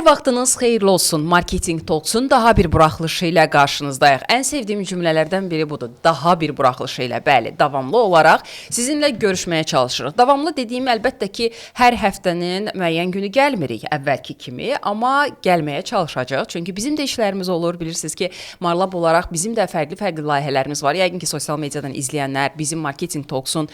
Hər vaxtınız xeyirli olsun. Marketing Talksun daha bir buraxılışı ilə qarşınızdayıq. Ən sevdiyim cümlələrdən biri budur. Daha bir buraxılışı ilə, bəli, davamlı olaraq sizinlə görüşməyə çalışırıq. Davamlı dediyim əlbəttə ki, hər həftənin müəyyən günü gəlmirik əvvəlki kimi, amma gəlməyə çalışacağıq. Çünki bizim də işlərimiz olur. Bilirsiniz ki, Marlab olaraq bizim də fərqli layihələrimiz var. Yəqin ki, sosial mediadan izləyənlər, bizim Marketing Talksun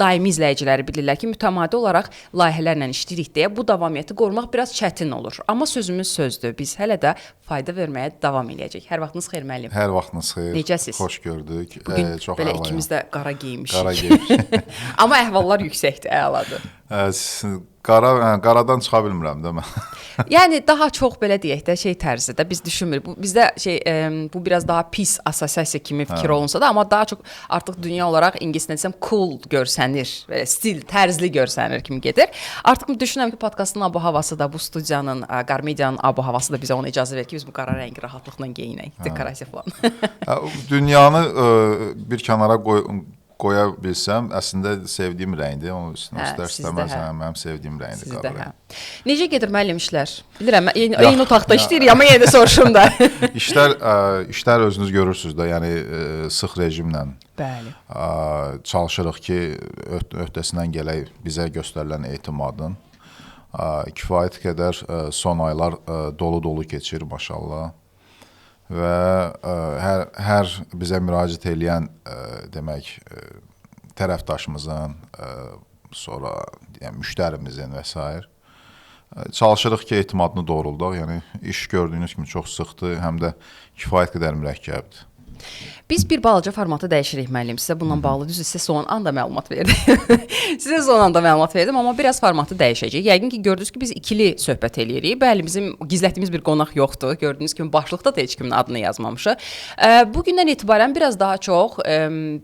daimi izləyiciləri bilirlər ki, mütəmadi olaraq layihələrlə işləyirik deyə bu davamiyyəti qorumaq biraz çətin olur. Amma sözümüz sözdür. Biz hələ də fayda verməyə davam edəcəyik. Hər vaxtınız xeyir müəllim. Hər vaxtınız xeyir. Necəsiz? Xoş gördük. Bugün çox belə əlayım. ikimiz də qara geyinmişik. Qara geyinmişik. Amma əhvallar yüksəkdir, əladır. Qaradan çıxa bilmirəm də mən. Yəni daha çox belə deyək də tərzidə biz düşünmürük. Bizdə bu biraz daha pis assosiasiya kimi fikir olunsa da, amma daha çox artıq dünya olaraq ingiliscə desəm cool görsənir, belə stil, tərzli görsənir kimi gedir. Artıq düşünürəm ki, podkastın abu-havası da, bu studiyanın, Qarmediyanın abu-havası da bizə ona icazə verir ki, biz bu qara rəngi rahatlıqla geyinək, dekorasiya falan. Dünyanı bir kənara qoya bilsəm, əslində sevdiyim rəngdir. Onun üstünə istər-istəməz mənim sevdiyim rəngdir qara rəng. Necə gedir müəllim işlər? Bilirəm, eyni otaqda işləyirik, amma yenə də soruşum da. İşlər özünüz görürsünüz də, yəni sıx rejimlə çalışırıq ki, öhdəsindən gələk bizə göstərilən etimadın. Kifayət qədər son aylar dolu-dolu keçir, maşallah. Və hər bizə müraciət edən demək tərəfdaşımızın, sonra yəni müştərimizin və s. çalışırıq ki, etimadını doğruldaq. Yəni iş gördüyünüz kimi çox sıxdır, həm də kifayət qədər mürəkkəbdir. Biz bir balaca formatı dəyişirik müəllim. Sizə bununla bağlı düzdür, sizə son anda məlumat verdim. Sizə son anda məlumat verdim, amma biraz formatı dəyişəcək. Yəqin ki, gördünüz ki, biz ikili söhbət eləyirik. Bəli, bizim gizlətdiyimiz bir qonaq yoxdur. Gördüyünüz kimi başlıqda da heç kimin adını yazmamışıq. Bugündən etibarən biraz daha çox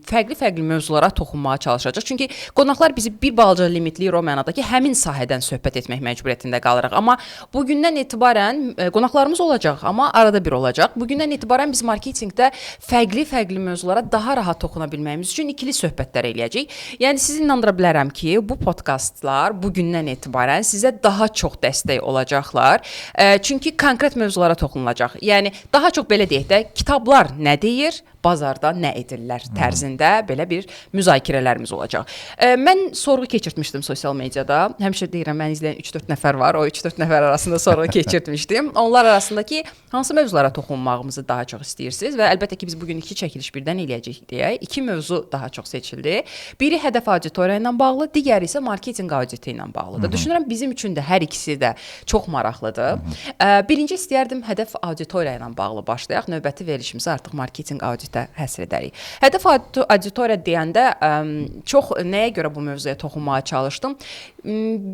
fərqli mövzulara toxunmağa çalışacağıq. Çünki qonaqlar bizi bir balaca limitləyir o mənada ki, həmin sahədən söhbət etmək məcburiyyətində qalırıq. Amma bugündən etibarən qonaqlarımız olacaq, amma arada bir olacaq. Bugündən etibarən biz marketinqdə fərqli mövzulara daha rahat toxuna bilməyimiz üçün ikili söhbətlər eləyəcəyik. Yəni sizi inandıra bilərəm ki, bu podkastlar bugündən etibarən sizə daha çox dəstək olacaqlar. Çünki konkret mövzulara toxunulacaq. Yəni daha çox belə deyək də, kitablar nə deyir, bazarda nə edirlər tərzində belə bir müzakirələrimiz olacaq. Mən sorğu keçirtmişdim sosial mediada. Həmişə deyirəm, mən izləyən 3-4 nəfər var. O 3-4 nəfər arasında sorğu keçirtmişdim. Onlar arasındakı hansı mövzulara toxunmağımızı daha çox istəyirsiniz və əlbəttə ki, biz bugün 2 çəkiliş birdən eləyəcəyik deyə 2 mövzu daha çox seçildi. Biri hədəf auditoriya ilə bağlı, digəri isə marketinq auditi ilə bağlıdır. Düşünürəm bizim üçün də hər ikisi də çox maraqlıdır. Birinci istəyərdim hədəf auditoriya ilə bağlı başlayaq. Növbəti verilişimizi artıq marketinq auditi həsr edərik. Hədəf auditoriya deyəndə çox nəyə görə bu mövzuya toxunmağa çalışdım?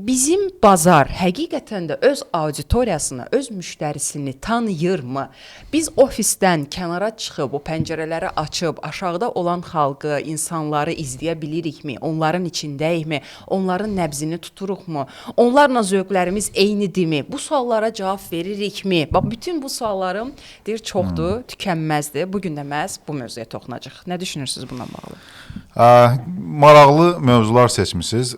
Bizim bazar həqiqətən də öz auditoriyasını, öz müştərisini tanıyırmı? Biz ofisdən kənara çıxıb, o pəncərələri açıb, aşağıda olan xalqı, insanları izləyə bilirikmi? Onların içindəyikmi? Onların nəbzini tuturuqmu? Onlarla zövqlərimiz eynidirmi? Bu suallara cavab veririkmi? Bax, bütün bu suallarım deyir çoxdur, tükənməzdir. Bugün də məhz bu mövzuya toxunacaq. Nə düşünürsünüz bununla bağlı? Maraqlı mövzular seçmisiniz.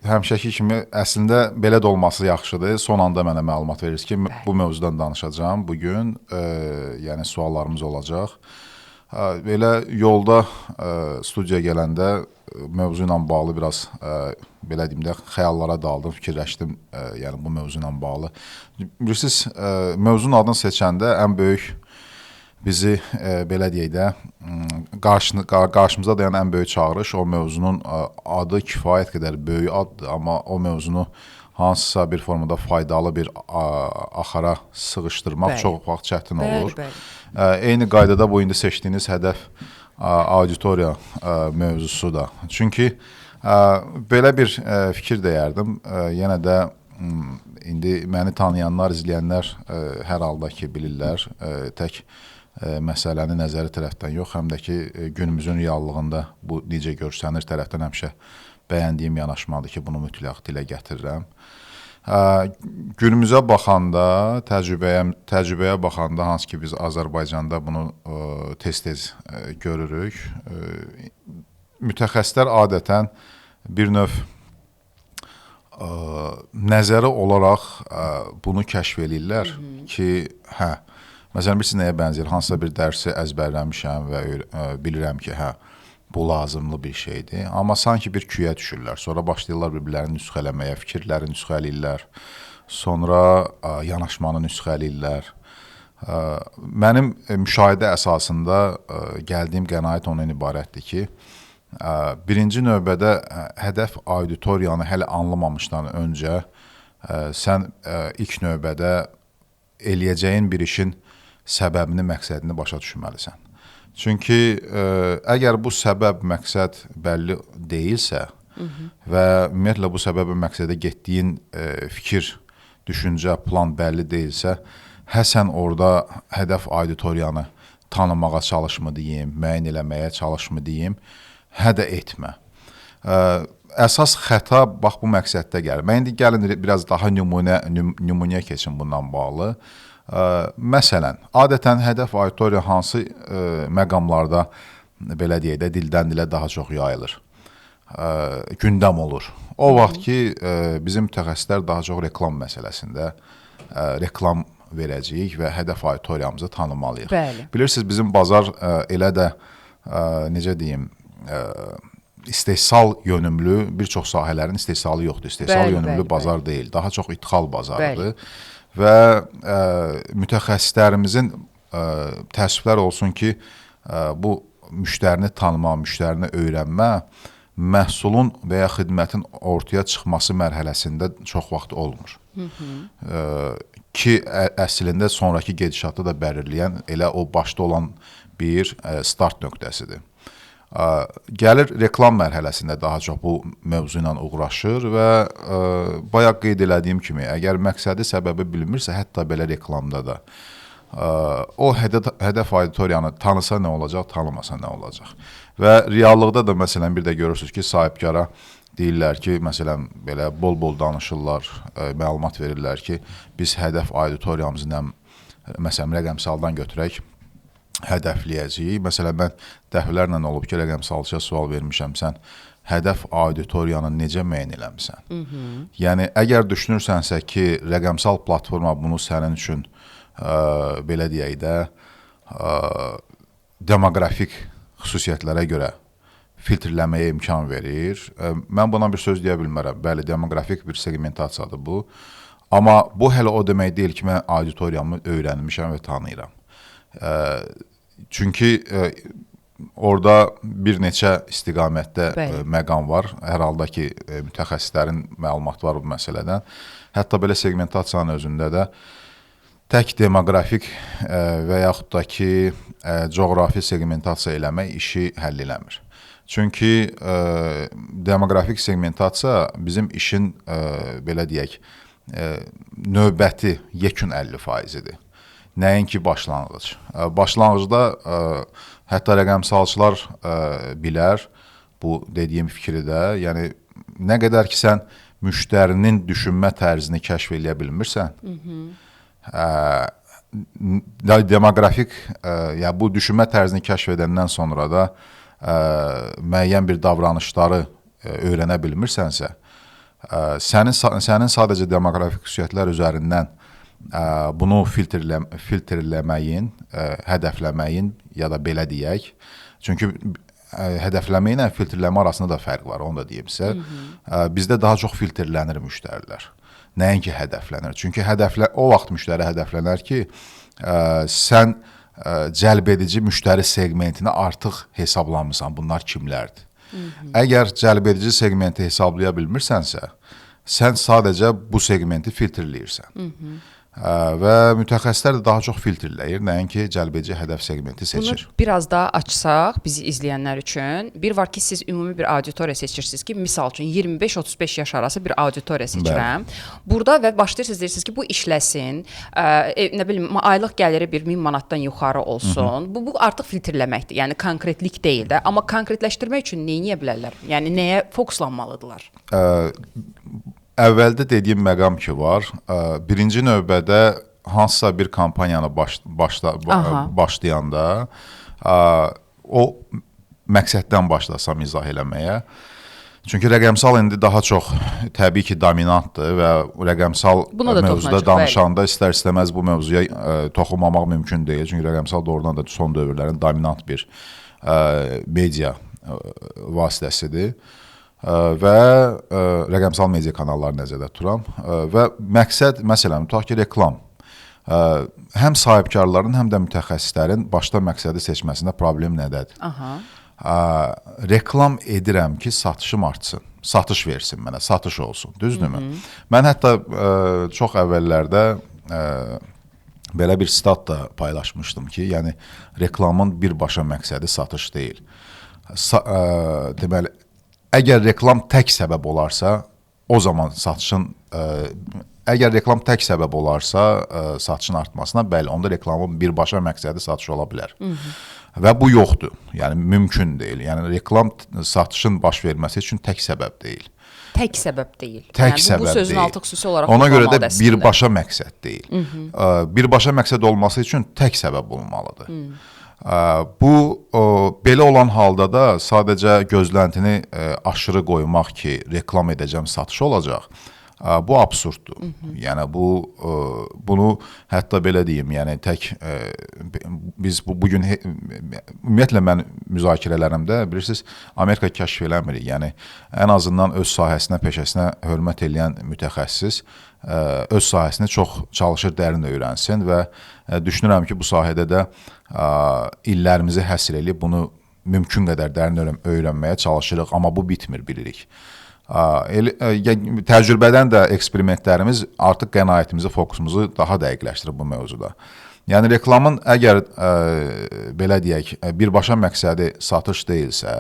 Həmişəki kimi əslində belə də olması yaxşıdır. Son anda mənə məlumat verirsiniz ki, bu mövzudan danışacağam bugün. Yəni suallarımız olacaq. Belə yolda studiyaya gələndə mövzu ilə bağlı biraz belə deyim də xəyallara daldım, fikirləşdim, yəni bu mövzu ilə bağlı. Bilirsiniz, mövzunun adını seçəndə ən böyük bizi belə deyək də qarşımıza dayan ən böyük çağırış o mövzunun adı kifayət qədər böyük addır, amma o mövzunu hansısa bir formada faydalı bir axara sığışdırmaq çox vaxt çətin olur. Eyni qaydada bu indi seçdiyiniz hədəf auditoriya mövzusu da. Çünki belə bir fikir deyərdim. Yenə də indi məni tanıyanlar, izləyənlər hər halda ki bilirlər. Tək məsələni nəzəri tərəfdən yox, həm də ki günümüzün reallığında bu necə görsənir tərəfdən həmişə bəyəndiyim yanaşmadır ki, bunu mütləq dilə gətirirəm. Günümüzə baxanda, təcrübəyə baxanda, hansı ki biz Azərbaycanda bunu tez-tez görürük, mütəxəssislər adətən bir növ nəzəri olaraq bunu kəşf eləyirlər ki, məsələn, birisi nəyə bənzəyir? Hansısa bir dərsi əzbərləmişəm və bilirəm ki, bu lazımlı bir şeydir. Amma sanki bir küyə düşürlər. Sonra başlayırlar bir-birlərini nüsxələməyə, fikirləri nüsxələyirlər. Sonra yanaşmanı nüsxələyirlər. Mənim müşahidə əsasında gəldiyim qənaət ondan ibarətdir ki, birinci növbədə hədəf auditoriyanı hələ anlamamışdan öncə sən ilk növbədə eləyəcəyin bir işin səbəbini, məqsədini başa düşməlisən. Çünki əgər bu səbəb, məqsəd bəlli deyilsə və ümumiyyətlə bu səbəb və məqsədə getdiyin fikir, düşüncə, plan bəlli deyilsə, sən orada hədəf auditoriyanı tanımağa çalışma deyim, müəyyən eləməyə çalışma deyim, də etmə. Əsas xəta bax bu məqsəddə gəlir. Mən indi gəlin biraz daha nümunəyə keçin bundan bağlı. Məsələn, adətən hədəf auditoriya hansı məqamlarda, belə deyək də, dildən dilə daha çox yayılır, gündəm olur. O vaxt ki, bizim mütəxəssislər daha çox reklam məsələsində reklam verəcəyik və hədəf auditoriyamızı tanımalıyıq. Bəli. Bilirsiniz, bizim bazar elə də, necə deyim, istehsal yönümlü, bir çox sahələrin istehsalı yoxdur. İstehsal yönümlü bazar deyil, daha çox idxal bazarıdır. Və mütəxəssislərimizin təəssüflər olsun ki, bu müştərini tanıma, müştərini öyrənmə məhsulun və ya xidmətin ortaya çıxması mərhələsində çox vaxt olmur. Ki, əslində sonraki gedişatı da bəlirləyən elə o başda olan bir start nöqtəsidir. Gəlir reklam mərhələsində daha çox bu mövzu ilə uğraşır və bayaq qeyd elədiyim kimi, əgər məqsədi, səbəbi bilinmirsə, hətta belə reklamda da o hədəf auditoriyanı tanısa nə olacaq, tanımasa nə olacaq. Və reallıqda da məsələn bir də görürsünüz ki, sahibkara deyirlər ki, məsələn belə bol-bol danışırlar, məlumat verirlər ki, biz hədəf auditoriyamızı məsələn rəqəmsaldan götürək, hədəfləyəcəyik. Məsələn, mən dəfələrlə olub ki, rəqəmsalçıya sual vermişəm, sən hədəf auditoriyanı necə müəyyən eləmişsən? Yəni, əgər düşünürsənsə ki, rəqəmsal platforma bunu sənin üçün, belə deyək də, demoqrafik xüsusiyyətlərə görə filtrləməyə imkan verir. Mən buna bir söz deyə bilmərəm. Bəli, demoqrafik bir segmentasiyadır bu. Amma bu hələ o demək deyil ki, mən auditoriyamı öyrənmişəm və tanıyıram. Çünki orada bir neçə istiqamətdə məqam var. Hər halda ki, mütəxəssislərin məlumatı var bu məsələdən. Hətta belə segmentasiyanın özündə də tək demoqrafik və yaxud da ki, coğrafi segmentasiya eləmək işi həll eləmir. Çünki demoqrafik segmentasiya bizim işin, belə deyək, növbəti yekun 50%-dir. Nəinki başlanğıc. Başlanğıcda hətta rəqəmsalçılar bilər bu dediyim fikri də. Yəni, nə qədər ki, sən müştərinin düşünmə tərzini kəşf eləyə bilmirsən, demoqrafik, yəni bu düşünmə tərzini kəşf edəndən sonra da müəyyən bir davranışları öyrənə bilmirsənsə, sənin sadəcə demoqrafik xüsusiyyətlər üzərindən bunu filtrləməyin, hədəfləməyin ya da belə deyək. Çünki hədəfləmə ilə filtrləmə arasında da fərq var, onu da deyim sizə. Bizdə daha çox filtrlənir müştərilər. Nəinki hədəflənir. Çünki o vaxt müştəri hədəflənər ki, sən cəlb edici müştəri segmentini artıq hesablamısan. Bunlar kimlərdir? Əgər cəlb edici segmenti hesablaya bilmirsənsə, sən sadəcə bu segmenti filtrləyirsən. Və mütəxəssislər də daha çox filtrləyir, nəinki cəlbedici hədəf segmenti seçir. Bunu biraz daha açsaq bizi izləyənlər üçün, bir var ki, siz ümumi bir auditoriya seçirsiniz ki, misal üçün 25-35 yaş arası bir auditoriya seçirəm. Burada və başlayırsınız, deyirsiniz ki, bu işləsin, nə bilim, aylıq gəliri 1000 manatdan yuxarı olsun. Bu artıq filtrləməkdir, yəni konkretlik deyil də. Amma konkretləşdirmək üçün nə edə bilərlər? Yəni, nəyə fokuslanmalıdırlar? Əvvəldə dediyim məqam ki var, birinci növbədə hansısa bir kampaniyanı başlayanda o məqsəddən başlasam izah eləməyə, Çünki rəqəmsal indi daha çox təbii ki, dominantdır və rəqəmsal mövzuda danışanda istər-istəməz bu mövzuya toxunmamaq mümkün deyil. Çünki rəqəmsal doğrudan da son dövrlərin dominant bir media vasitəsidir və rəqəmsal media kanalları nəzərdə tuturam və məqsəd, məsələn, tutaq ki, reklam. Həm sahibkarların, həm də mütəxəssislərin başda məqsədi seçməsində problem nədədir? Reklam edirəm ki, satışım artsın, satış versin mənə, satış olsun, düzdürmü? Mən hətta çox əvvəllərdə belə bir stat da paylaşmışdım ki, yəni reklamın birbaşa məqsədi satış deyil. Deməli, əgər reklam tək səbəb olarsa, o zaman satışın əgər reklam tək səbəb olarsa satışın artmasına, bəli, onda reklamın birbaşa məqsədi satış ola bilər. Və bu yoxdur, yəni mümkün deyil. Yəni reklam satışın baş verməsi üçün tək səbəb deyil. Tək səbəb deyil. Tək yəni, səbəb bu sözün deyil. altı xüsusi olaraq ona görə də birbaşa məqsəd deyil. Birbaşa məqsəd olması üçün tək səbəb olmalıdır. Bu belə olan halda da sadəcə gözləntini aşırı qoymaq ki, reklam edəcəm, satış olacaq. Bu absurddur. Yəni bunu hətta belə deyim, yəni tək biz bu gün ümumiyyətlə mən müzakirələrimdə bilirsiniz Amerika kəşf eləmir. Yəni ən azından öz sahəsinə, peşəsinə hörmət edən mütəxəssis öz sahəsini çox çalışır, dərin öyrənsin və düşünürəm ki, bu sahədə də illərimizi həsr edib bunu mümkün qədər dərin öyrənməyə çalışırıq, amma bu bitmir, bilirik. Təcrübədən də eksperimentlərimiz artıq qənaətimizi, fokusumuzu daha dəqiqləşdirir bu mövzuda. Yəni reklamın əgər belə deyək, birbaşa məqsədi satış deyilsə,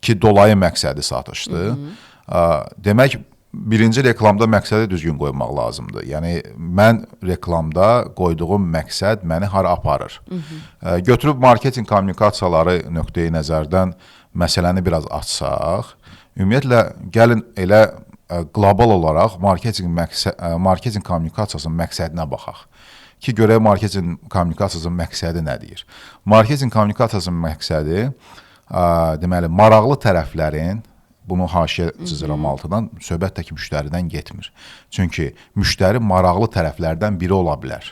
ki dolayı məqsədi satışdır, demək birinci reklamda məqsədi düzgün qoymaq lazımdır. Yəni mən reklamda qoyduğum məqsəd məni hara aparır. Götürüb marketinq kommunikasiyaları nöqteyi nəzərdən məsələni biraz açsaq, ümumiyyətlə, gəlin elə qlobal olaraq marketinq kommunikasiyasının məqsədinə baxaq ki, görək marketinq kommunikasiyasının məqsədi nədir? Marketinq kommunikasiyasının məqsədi, deməli, maraqlı tərəflərin, bunu haşiyə çizirəm altından, söhbət tək müştəridən getmir. Çünki müştəri maraqlı tərəflərdən biri ola bilər.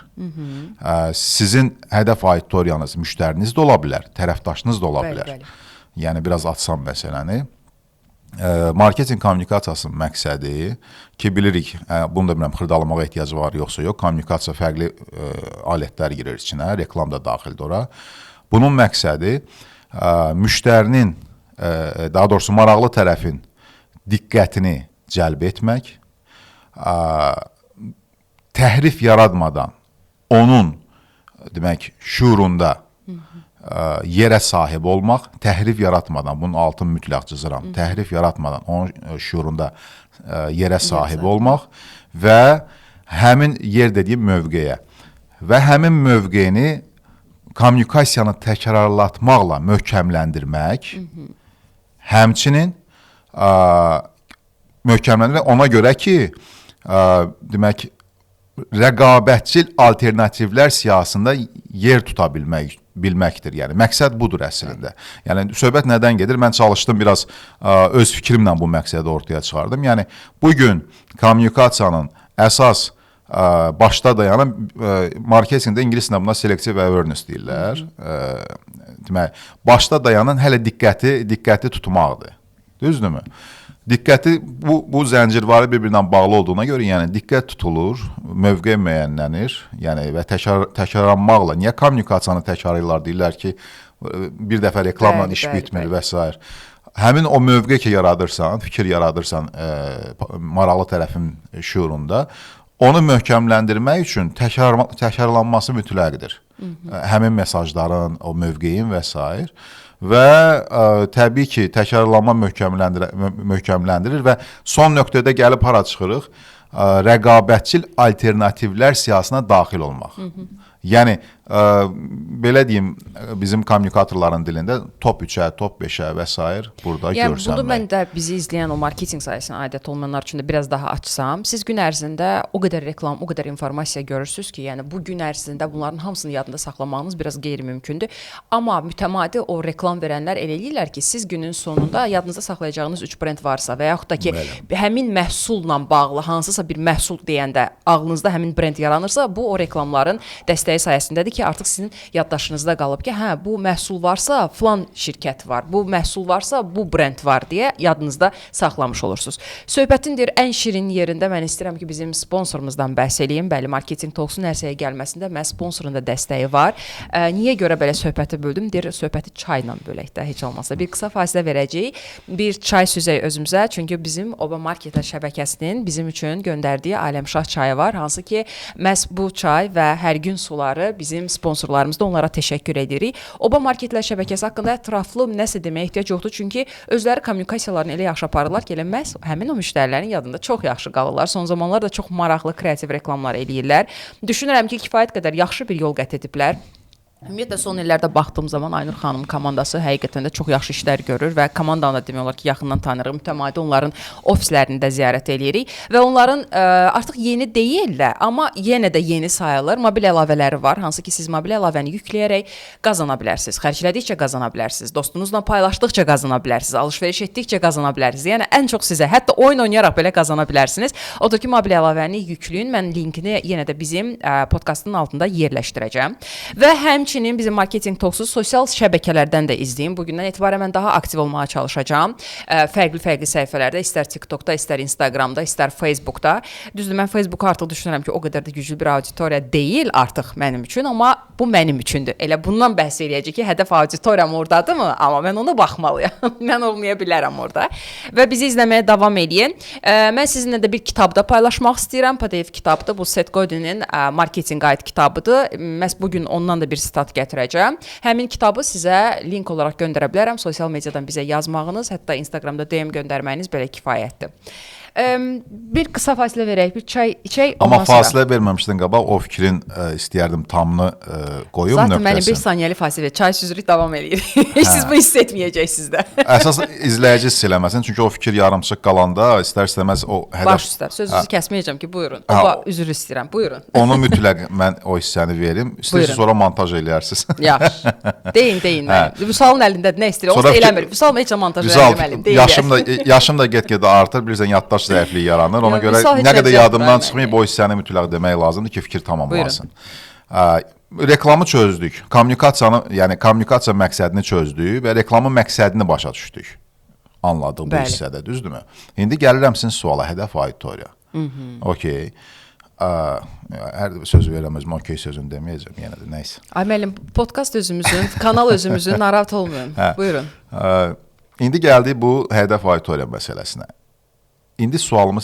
Sizin hədəf auditoriyanız, müştəriniz də ola bilər, tərəfdaşınız da ola bilər. Yəni, biraz açsam məsələni. Marketinq kommunikasiyasının məqsədi ki, bilirik, bunu da bilmirəm, xırdalamağa ehtiyacı var, yoxsa yox, kommunikasiya fərqli alətlər girir içinə, reklam da daxildir ora. Bunun məqsədi müştərinin, daha doğrusu maraqlı tərəfin diqqətini cəlb etmək, təhrif yaratmadan onun, demək, şuurunda yerə sahib olmaq, təhrif yaratmadan, bunun altını mütləq cızıram, təhrif yaratmadan onun şuurunda yerə sahib olmaq və həmin yer dediyim mövqeyə və həmin mövqeyini kommunikasiyanı təkrarlatmaqla möhkəmləndirmək, həmçinin möhkəmləndirmək ona görə ki, demək, rəqabətçil alternativlər siyasında yer tuta bilməkdir. Yəni, məqsəd budur əslində. Yəni, söhbət nədən gedir? Mən çalışdım, biraz öz fikrimlə bu məqsədi ortaya çıxardım. Yəni, bugün kommunikasiyanın əsas başda dayanan, marketinqdə ingiliscə buna selective awareness deyirlər. Demək, başda dayanan hələ diqqəti tutmaqdır. Düzdürmü? Diqqəti, bu zəncirvari bir-birindən bağlı olduğuna görə, yəni diqqət tutulur, mövqe müəyyənlənir, yəni və təkrarlanmaqla, niyə kommunikasiyanı təkrarlayırlar, deyirlər ki, bir dəfə reklamla iş bitmir və s. Həmin o mövqe ki yaradırsan, fikir yaradırsan maraqlı tərəfin şuurunda, onu möhkəmləndirmək üçün təkrarlanması mütləqdir. Həmin mesajların, o mövqeyin və s. Və təbii ki, təkrarlanma möhkəmləndirir və son nöqtədə gəlib hara çıxırıq? Rəqabətçil alternativlər siyasına daxil olmaq. Yəni, Belə deyim, bizim kommunikatorların dilində top 3-ə, top 5-ə və s. burada görsənmək. Bunu mən də bizi izləyən o marketinq sahəsinə aidiyyət olmayanlar üçün də biraz daha açsam, siz gün ərzində o qədər reklam, o qədər informasiya görürsünüz ki, yəni bu gün ərzində bunların hamısını yadında saxlamağınız biraz qeyri-mümkündür. Amma mütəmadi o reklam verənlər elə eləyirlər ki, siz günün sonunda yadınızda saxlayacağınız 3 brend varsa və yaxud da ki, həmin məhsulla bağlı hansısa bir məhsul deyəndə ağlınızda həmin brend yaranırsa, bu o reklamların dəstəyi sayəsindədir ki, artıq sizin yaddaşınızda qalıb ki, hə, bu məhsul varsa filan şirkət var, bu məhsul varsa bu brend var deyə yadınızda saxlamış olursunuz. Söhbətin deyir ən şirin yerində mən istəyirəm ki, bizim sponsorumuzdan bəhs eləyim. Bəli, Marketinq Talks-un ərsəyə gəlməsində məhz sponsorun da dəstəyi var. Niyə görə belə söhbəti böldüm? Deyir, söhbəti çayla bölək də heç olmazsa. Bir qısa fasilə verəcəyik. Bir çay süzək özümüzə. Çünki bizim Oba Marketlər şəbəkəsinin bizim üçün göndərdiyi Aləmşah çayı var. Hansı ki, məhz bu çay və hər gün suları bizim sponsorlarımız da onlara təşəkkür edirik. Oba Marketlər şəbəkəsi haqqında ətraflı nəsə deməyə ehtiyac yoxdur. Çünki özləri kommunikasiyalarını elə yaxşı aparırlar ki, elə məhz həmin o müştərilərin yadında çox yaxşı qalırlar. Son zamanlarda çox maraqlı kreativ reklamlar eləyirlər. Düşünürəm ki, kifayət qədər yaxşı bir yol qət ediblər. Ümumiyyətlə son illərdə baxdığım zaman Aynur xanım komandası həqiqətən də çox yaxşı işlər görür və komandanı da demək olar ki, yaxından tanırıq. Mütəmadi onların ofislərini də ziyarət eləyirik və onların artıq yeni deyillər, amma yenə də yeni sayılır. Mobil əlavələri var, hansı ki siz mobil əlavəni yükləyərək qazana bilərsiniz. Xərclədikcə qazana bilərsiniz. Dostunuzla paylaşdıqca qazana bilərsiniz. Alış-veriş etdikcə qazana bilərsiniz. Yəni ən çox sizə, hətta oyun oynayaraq belə qazana bilərsiniz. Odur ki, mobil əlavəni yükləyin. Mən linkini yenə də bizim podkastın altında yerləşdirəcəm. Və həmçinin bizim Marketinq Talks-u sosial şəbəkələrdən də izləyin. Bugündən etibarən mən daha aktiv olmağa çalışacağam. Fərqli-fərqli səhifələrdə, istər TikTokda, istər Instagramda, istər Facebookda. Düzdür, mən Facebooku artıq düşünürəm ki, o qədər də güclü bir auditoriya deyil artıq mənim üçün, amma bu mənim üçündür. Elə bundan bəhs eləyəcək ki, hədəf auditoriyam ordadırmı? Amma mən ona baxmalıyam. Mən olmaya bilərəm orada. Və bizi izləməyə davam edin. Mən sizinlə də bir kitabda paylaşmaq istəyirəm. PDF kitabdır. Bu Seth Godin'in Marketing Guide kitabıdır. Məhz bugün ondan da bir sitat gətirəcəm. Həmin kitabı sizə link olaraq göndərə bilərəm. Sosial mediadan bizə yazmağınız, hətta Instagramda DM göndərməyiniz belə kifayətdir. Bir qısa fasilə verək, bir çay içək. Amma fasilə verməmişdən qabaq o fikrin istəyərdim tamını qoyum nöqtəsi. Zaten mənim 1 saniyəli fasilə, çay süzürük davam edirik. Siz bu hiss etməyəcəksiniz də. Əsas izləyici hiss eləməsin, çünki o fikir yarımçıq qalanda istər-istəməz o hədəf... Baş üstə, sözünüzü kəsməyəcəm ki, buyurun. Üzr istəyirəm, buyurun. Onu mütləq mən o hissəni verim. İstəyirsiniz sonra montaj eləyərsiniz. Yaxşı. Deyin mənim. Vüsalın əlində nə istəyir? O da eləmir. Vüsal heç montaj eləməliyim. Yaşım da get-gedə artır, bilirsən yaddaş zəifliyi yaranır. Ona görə nə qədər yadımdan çıxmayıb o hissəni mütləq demək lazımdır ki, fikir tamamlansın. Reklamı çözdük. Kommunikasiya məqsədini çözdük və reklamın məqsədini başa düşdük. Anladıq bu hissədə, düzdürmü? İndi gəlirəm sizin suala, hədəf auditoriya. Okey. Hər söz verirəm özümə, okey sözünü deməyəcəm yenə də, nəysə. Ay müəllim, podkast özümüzün, kanal özümüzün, narahat olmayın. Buyurun. İndi gəldik bu hədəf auditoriya məsələsinə. İndi sualımı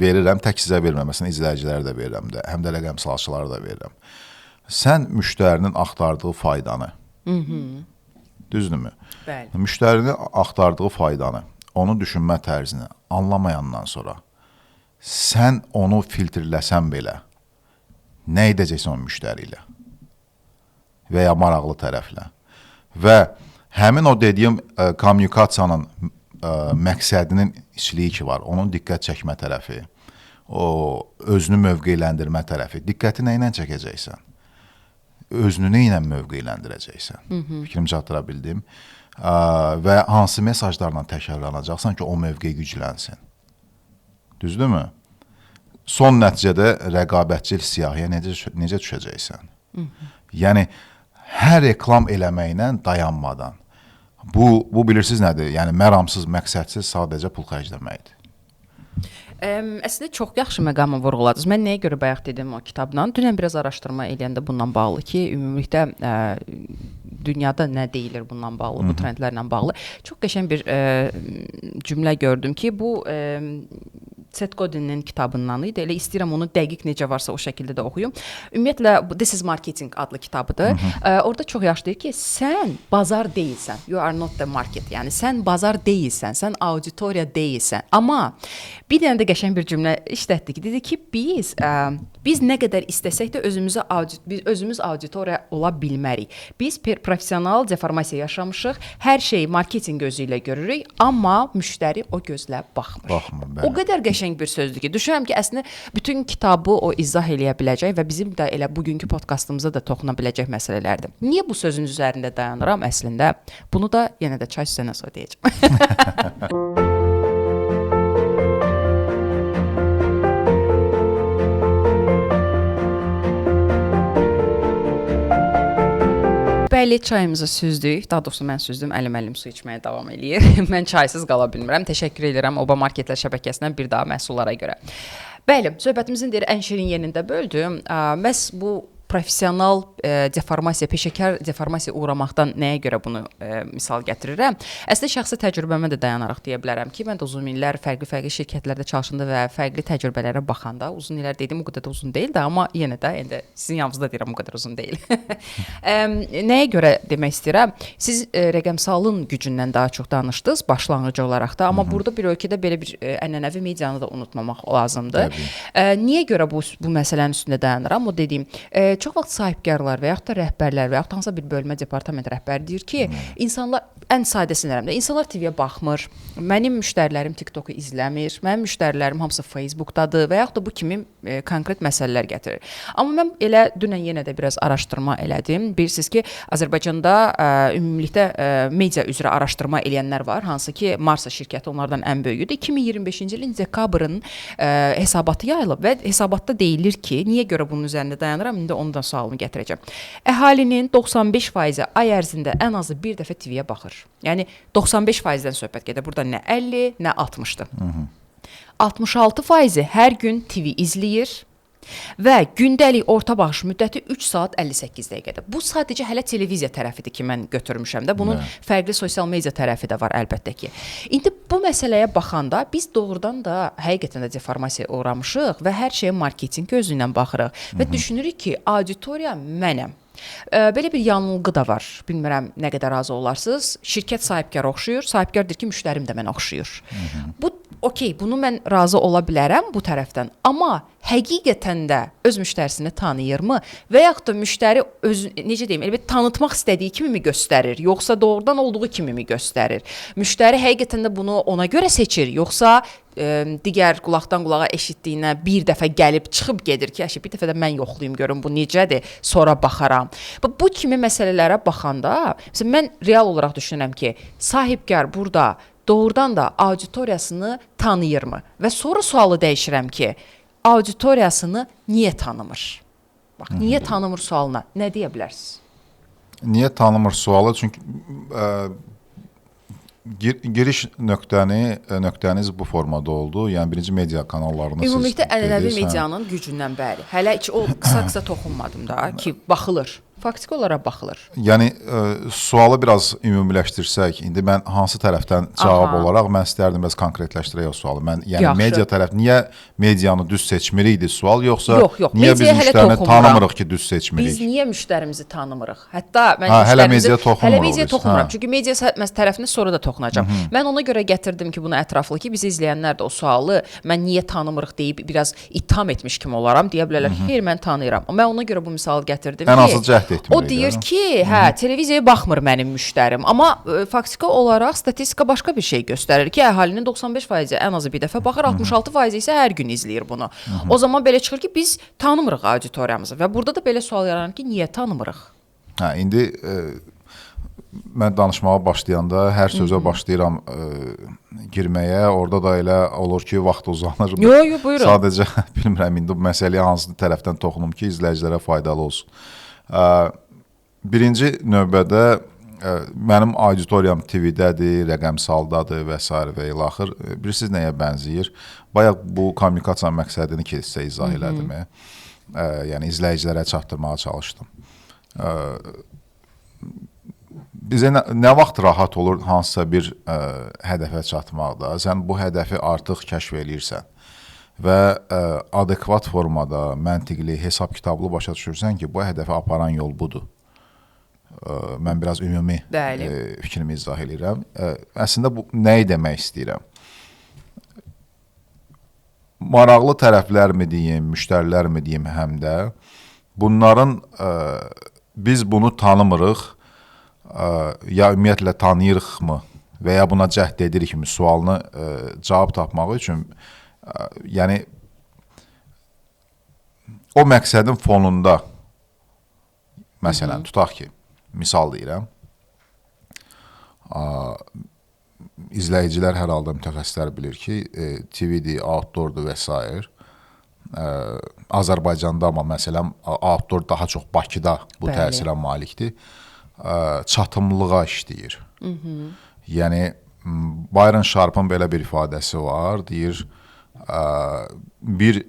verirəm, tək sizə verməməsini izləyicilərə də verirəm də, həm də rəqəmsalçılara da verirəm. Sən müştərinin axtardığı faydanı, düzdürmü? Bəli. Müştərinin axtardığı faydanı, onun düşünmə tərzini anlamayandan sonra sən onu filtrləsən belə, nə edəcəksən o müştəri ilə və ya maraqlı tərəflə və həmin o dediyim kommunikasiyanın məqsədinin içliyi ki var, onun diqqət çəkmə tərəfi, o özünü mövqeyləndirmə tərəfi, diqqəti nə ilə çəkəcəksən? Özünü nə ilə mövqeyləndirəcəksən? Fikrimi çatdıra bildim. Və hansı mesajlarla təkrarlanacaqsan ki, o mövqe güclənsin? Düzdürmü? Son nəticədə rəqabətçil siyahıya necə düşəcəksən? Yəni, hər reklam eləməklə dayanmadan. Bu bilirsiniz nədir? Yəni, məramsız, məqsədsiz sadəcə pul xərcləməkdir. Əslində çox yaxşı məqamı vurğuladınız. Mən nəyə görə bayaq dedim o kitabdan? Dünən biraz araşdırma eləyəndə bundan bağlı ki, ümumilikdə dünyada nə deyilir bundan bağlı, bu trendlərlə bağlı. Çox qəşəng bir cümlə gördüm ki, bu Seth Godin'in kitabından idi. Elə istəyirəm onu dəqiq necə varsa o şəkildə də oxuyum. Ümumiyyətlə bu This is Marketing adlı kitabıdır. Orada çox yaxşı deyir ki, sən bazar deyilsən. You are not the market. Yəni sən bazar deyilsən, sən auditoriya deyilsən. Amma bir dənə də qəşəng bir cümlə işlətdik. Dedi ki, biz nə qədər istəsək də özümüz auditoriya ola bilmərik. Biz professional deformasiya yaşamışıq. Hər şeyi marketinq gözü ilə görürük, amma müştəri o gözlə baxmır. O qədər qəşəng bir sözdür ki, düşünürəm ki, əslində bütün kitabı o izah eləyə biləcək və bizim də elə bugünkü podkastımıza da toxuna biləcək məsələlərdir. Niyə bu sözün üzərində dayanıram əslində? Bunu da yenə də çay süzəndən sonra deyəcəm. Bəli, çayımızı süzdük. Daha doğrusu mən süzdüm, əlim su içməyə davam eləyir. Mən çaysız qala bilmirəm. Təşəkkür edirəm Oba Marketlər şəbəkəsindən bir daha məhsullara görə. Bəli, söhbətimizin ən şirin yerində böldüm. Məhz bu professional deformasiya, peşəkar deformasiyaya uğramaqdan nəyə görə bunu misal gətirirəm? Əslində şəxsi təcrübəmə də dayanaraq deyə bilərəm ki, mən də uzun illər fərqli şirkətlərdə çalışanda və fərqli təcrübələrə baxanda, uzun illər dedim, o qədər də uzun deyil də, amma yenə də indi sizin yanınızda deyirəm, o qədər uzun deyil. Nəyə görə demək istəyirəm? Siz rəqəmsalın gücündən daha çox danışdınız başlanğıc olaraq da, amma burada bir ölkədə belə bir ənənəvi medianı da unutmamaq lazımdır. Niyə görə bu məsələnin üstündə dayanıram? O dediyim, çox vaxt sahibkarlar və yaxud da rəhbərlər və yaxud da hansısa bir bölmə departament rəhbəri deyir ki, insanlar, ən sadəsini deyirəm də, insanlar TV-yə baxmır, mənim müştərilərim TikTok-u izləmir, mənim müştərilərim hamısı Facebookdadır və yaxud da bu kimi konkret məsələlər gətirir. Amma mən elə dünən yenə də biraz araşdırma elədim. Bilirsiniz ki, Azərbaycanda ümumilikdə media üzrə araşdırma eləyənlər var, hansı ki, Marsa şirkəti onlardan ən böyüyüdür. 2025-ci ilin dekabrın hesabatı yayılıb və hesabatda deyilir ki, niyə görə bunun üzərində dayanıram? İndi onun da sualını gətirəcəm. Əhalinin 95% ay ərzində ən azı bir dəfə TV-yə baxır. Yəni 95%-dən söhbət gedir. Burada nə 50, nə 60-dır. 66% hər gün TV izləyir və gündəlik orta baxış müddəti 3 saat 58 dəqiqədir. Bu sadəcə hələ televiziya tərəfidir ki, mən götürmüşəm də. Bunun fərqli sosial media tərəfi də var əlbəttə ki. İndi bu məsələyə baxanda biz doğrudan da həqiqətən də deformasiyaya uğramışıq və hər şeyə marketinq gözü ilə baxırıq və düşünürük ki, auditoriya mənəm. Belə bir yanılğı da var. Bilmirəm nə qədər razı olarsınız. Şirkət sahibkar oxşuyur. Sahibkar deyir ki, müştərim də mənə oxşuyur. Bu okey, bunu mən razı ola bilərəm bu tərəfdən. Amma həqiqətən də öz müştərisini tanıyırmı və yaxud da müştəri necə deyim, elə bir tanıtmaq istədiyi kimi mi göstərir, yoxsa doğrudan olduğu kimi mi göstərir? Müştəri həqiqətən də bunu ona görə seçir, yoxsa digər qulaqdan qulağa eşitdiyinə bir dəfə gəlib çıxıb gedir ki, bir dəfə də mən yoxlayım görüm bu necədir, sonra baxaram. Bu kimi məsələlərə baxanda, məsələn, mən real olaraq düşünürəm ki, sahibkar burada doğrudan da auditoriyasını tanıyırmı? Və sonra sualı dəyişirəm ki, auditoriyasını niyə tanımır? Bax, niyə tanımır sualına nə deyə bilərsiniz? Niyə tanımır sualı? Çünki giriş nöqtəniz bu formada oldu. Yəni birinci media kanallarını siz ümumilikdə ənənəvi medianın gücündən bəli. Hələ heç o qısa toxunmadım da ki, baxılır. Faktiki olaraq baxılır. Yəni sualı biraz ümumiləşdirsək, indi mən hansı tərəfdən cavab olaraq mən istərdim biraz konkretləşdirək o sualı. Mən yəni media tərəf niyə medianı düz seçmirikdi sual, yoxsa niyə biz müştərini tanımırıq ki, düz seçmirik? Biz niyə müştərimizi tanımırıq? Hətta mən hələ media toxunmuruq. Çünki media tərəfinə sonra da toxunacağam. Mən ona görə gətirdim ki, bunu ətraflı ki, bizi izləyənlər də o sualı mən niyə tanımırıq deyib biraz itham etmiş kimi olaram deyə bilərlər. Xeyr, mən tanıyıram. Mən ona görə bu misalı gətirdim ki, o deyir ki, televiziyaya baxmır mənim müştərim. Amma faktiki olaraq statistika başqa bir şey göstərir ki, əhalinin 95% ən azı bir dəfə baxır, 66% isə hər gün izləyir bunu. O zaman belə çıxır ki, biz tanımırıq auditoriyamızı və burada da belə sual yaranır ki, niyə tanımırıq? İndi mən danışmağa başlayanda hər sözə başlayıram girməyə, orada da elə olur ki, vaxt uzanır. Yox, buyurun. Sadəcə bilmirəm indi bu məsələyə hansı tərəfdən toxunum ki, izləyicilərə faydalı olsun. Birinci növbədə mənim auditoriyam TV-dədir, rəqəmsaldadır və s. və ilaxır. Bilirsiniz nəyə bənzəyir? Bayaq bu kommunikasiya məqsədini ki, sizə izah elədim. Yəni izləyicilərə çatdırmağa çalışdım. Bizə nə vaxt rahat olur hansısa bir hədəfə çatmaqda? Sən bu hədəfi artıq kəşf eləyirsən. və adekvat formada, məntiqli, hesab kitablı başa düşürsən ki, bu hədəfə aparan yol budur. Mən biraz ümumi fikrimi izah edirəm. Əslində bu nəyi demək istəyirəm? Maraqlı tərəflərmi deyim, müştərilərmi deyim həm də bunların biz bunu tanımırıq ya ümumiyyətlə tanıyırıqmı və ya buna cəhd edirikmi sualını cavab tapmaq üçün yəni o məqsədin fonunda məsələn tutaq ki, misal deyirəm, izləyicilər hər halda mütəxəssislər bilir ki, TV-dir, outdoor-dur və s. Azərbaycanda amma məsələn, outdoor daha çox Bakıda bu təsirə malikdir, çatımlığa işləyir. Yəni, Byron Sharp'ın belə bir ifadəsi var, deyir, bir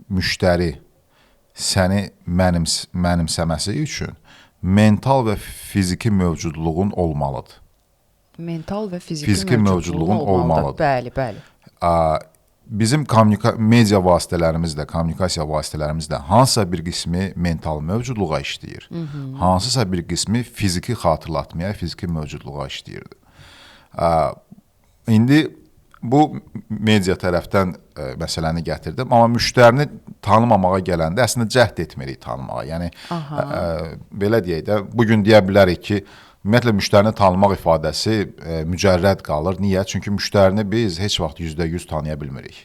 müştəri səni mənimsəməsi üçün mental və fiziki mövcudluğun olmalıdır. Mental və fiziki mövcudluğun olmalıdır. Bəli, bəli. Bizim media vasitələrimiz də, kommunikasiya vasitələrimiz də hansısa bir qismi mental mövcudluğa işləyir. Hansısa bir qismi fiziki xatırlatmaya, fiziki mövcudluğa işləyirdi. İndi bu media tərəfdən məsələni gətirdim, amma müştərini tanımamağa gələndə əslində cəhd etmirik tanımağa. Yəni, belə deyək də, bugün deyə bilərik ki, ümumiyyətlə, müştərini tanımaq ifadəsi mücərrəd qalır. Niyə? Çünki müştərini biz heç vaxt %100 tanıya bilmirik,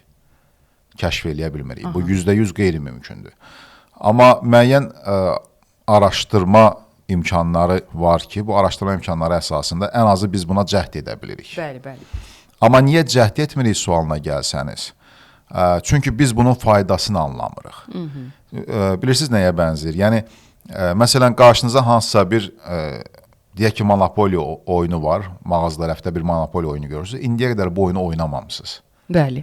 kəşf eləyə bilmirik. Bu %100 qeyri-mümkündür. Amma müəyyən araşdırma imkanları var ki, bu araşdırma imkanları əsasında ən azı biz buna cəhd edə bilirik. Bəli, bəli. Amma niyə cəhd etmirik sualına gəlsəniz? Çünki biz bunun faydasını anlamırıq. Bilirsiniz nəyə bənzəyir? Yəni, məsələn, qarşınıza hansısa bir, deyək ki, monopoli oyunu var, mağazalarəfdə bir monopoli oyunu görürsünüz, indiyə qədər bu oyunu oynamamısınız. Bəli.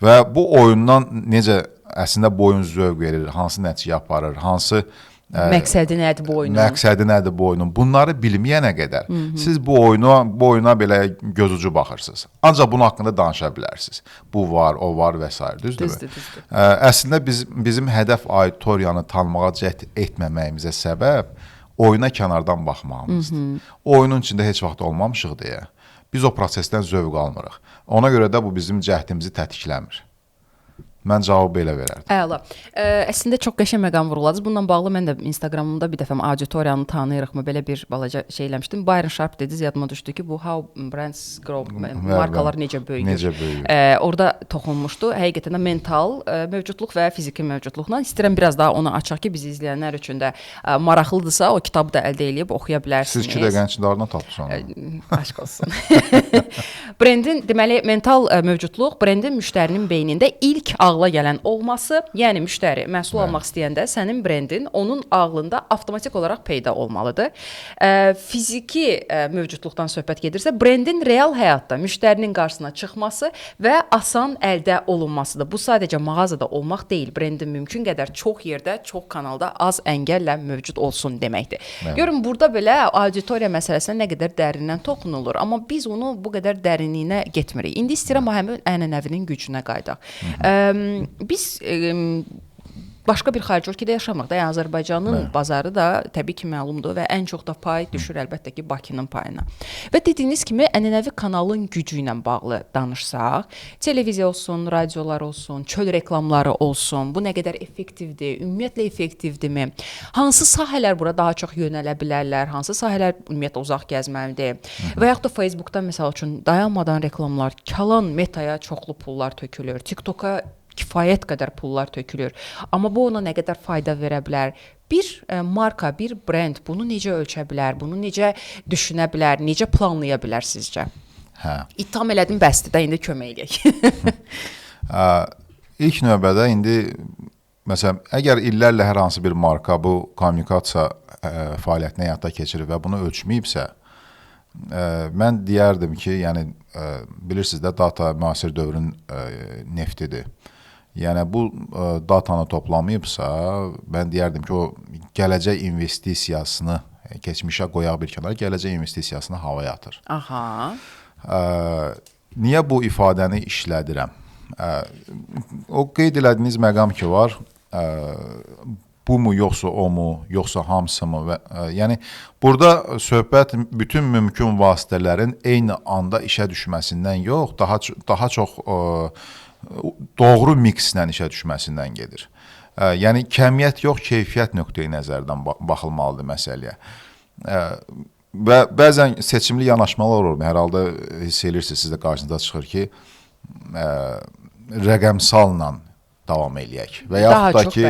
Və bu oyundan necə əslində bu oyun zövq verir, hansı nəticə aparır, hansı məqsədi nədir bu oyunun? Məqsədi nədir bu oyunun? Bunları bilməyənə qədər siz bu oyuna belə gözucu baxırsınız. Ancaq bunun haqqında danışa bilərsiniz. Bu var, o var və s. Düzdürmü? Əslində bizim hədəf auditoriyanı tanımağa cəhd etməməyimizə səbəb oyuna kənardan baxmağımızdır. Oyunun içində heç vaxt olmamışıq deyə biz o prosesdən zövq almırıq. Ona görə də bu bizim cəhdimizi tətikləmir. Mən cavabı belə verərdim. Əla. Əslində çox qəşəng məqam vurguladınız. Bununla bağlı mən də Instagramımda bir dəfə auditoriyanı tanıyırıqmı belə bir balaca şey eləmişdim. Byron Sharp dediniz, yadıma düşdü ki, bu How Brands Grow, markalar necə böyüyür. Necə böyüyür. Orada toxunmuşdu. Həqiqətən də mental mövcudluq və fiziki mövcudluqla. İstəyirəm biraz daha onu açaq ki, bizi izləyənlər üçün də maraqlıdırsa, o kitabı da əldə edib oxuya bilərsiniz. Siz 2 dəqiqənin içində oradan tapdınız. Aşk olsun. Brendin, deməli, mental mövcudluq, brendin müştərinin beynində ilk ağla gələn olması, yəni müştəri məhsul almaq istəyəndə sənin brendin onun ağlında avtomatik olaraq peyda olmalıdır. Fiziki mövcudluqdan söhbət gedirsə, brendin real həyatda müştərinin qarşısına çıxması və asan əldə olunmasıdır. Bu sadəcə mağazada olmaq deyil, brendin mümkün qədər çox yerdə, çox kanalda az əngəllə mövcud olsun deməkdir. Görün, burada belə auditoriya məsələsinə nə qədər dərindən toxunulur, amma biz onu bu qədər dərinliyinə getmirik. İndi istəyirəm həmin ənənəvinin gücünə qaydaq. Biz başqa bir xarici ölkədə yaşamaqda, yəni Azərbaycanın bazarı da təbii ki məlumdur və ən çox da pay düşür əlbəttə ki Bakının payına. Və dediyiniz kimi ənənəvi kanalın gücü ilə bağlı danışsaq, televiziya olsun, radiolar olsun, çöl reklamları olsun, bu nə qədər effektivdir, ümumiyyətlə effektivdirmi? Hansı sahələr bura daha çox yönələ bilərlər, hansı sahələr ümumiyyətlə uzaq gəzməlidir? Və yaxud da Facebookda məsəl üçün dayanmadan reklamlar, kalan metaya çoxlu pullar tökülür, TikToka kifayət qədər pullar tökülür. Amma bu ona nə qədər fayda verə bilər? Bir marka, bir brend bunu necə ölçə bilər? Bunu necə düşünə bilər? Necə planlaya bilər sizcə? İttiham elədim, bəsdir də, indi kömək eləyək. İlk növbədə indi, məsələn, əgər illərlə hər hansı bir marka bu kommunikasiya fəaliyyətini həyata keçirir və bunu ölçməyibsə, mən deyərdim ki, yəni, bilirsiniz də, data müasir dövrün neftidir. Yəni, bu datanı toplamayıbsa, mən deyərdim ki, o gələcək investisiyasını, keçmişə qoyaq bir kənar, gələcək investisiyasını havaya atır. Aha. Niyə bu ifadəni işlədirəm? O qeyd elədiyiniz məqam ki var, bu mu yoxsa o mu, yoxsa hamısı mı və yəni burada söhbət bütün mümkün vasitələrin eyni anda işə düşməsindən yox, daha çox doğru mikslə işə düşməsindən gedir. Yəni kəmiyyət yox, keyfiyyət nöqteyi nəzərdən baxılmalıdır məsələyə. Və bəzən seçimli yanaşmalar olur. Hər halda hiss edirsiniz, siz də qarşınıza çıxır ki, rəqəmsalla davam eləyək və yaxud da ki,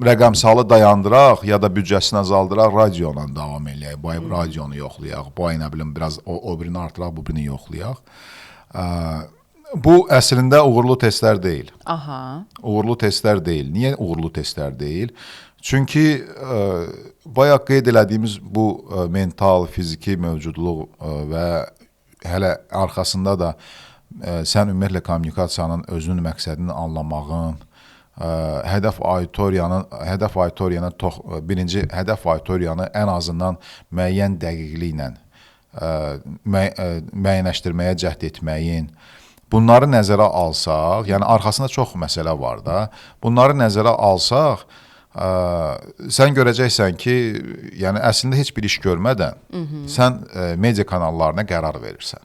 rəqəmsalı dayandıraq ya da büdcəsini azaldıraq, radiola davam eləyək. Bu ay radionu yoxlayaq, bu ay nə bilim biraz o birini artıraq, bu birini yoxlayaq. Bu əslində uğurlu testlər deyil. Uğurlu testlər deyil. Niyə uğurlu testlər deyil? Çünki bayaq qeyd elədiyimiz bu mental, fiziki mövcudluq və hələ arxasında da sən ümumiyyətlə kommunikasiyanın özünün məqsədini anlamağın, hədəf auditoriyanı ən azından müəyyən dəqiqliklə müəyyənləşdirməyə cəhd etməyin, bunları nəzərə alsaq, yəni arxasında çox məsələ var da, bunları nəzərə alsaq, sən görəcəksən ki, yəni əslində heç bir iş görmədən sən media kanallarına qərar verirsən.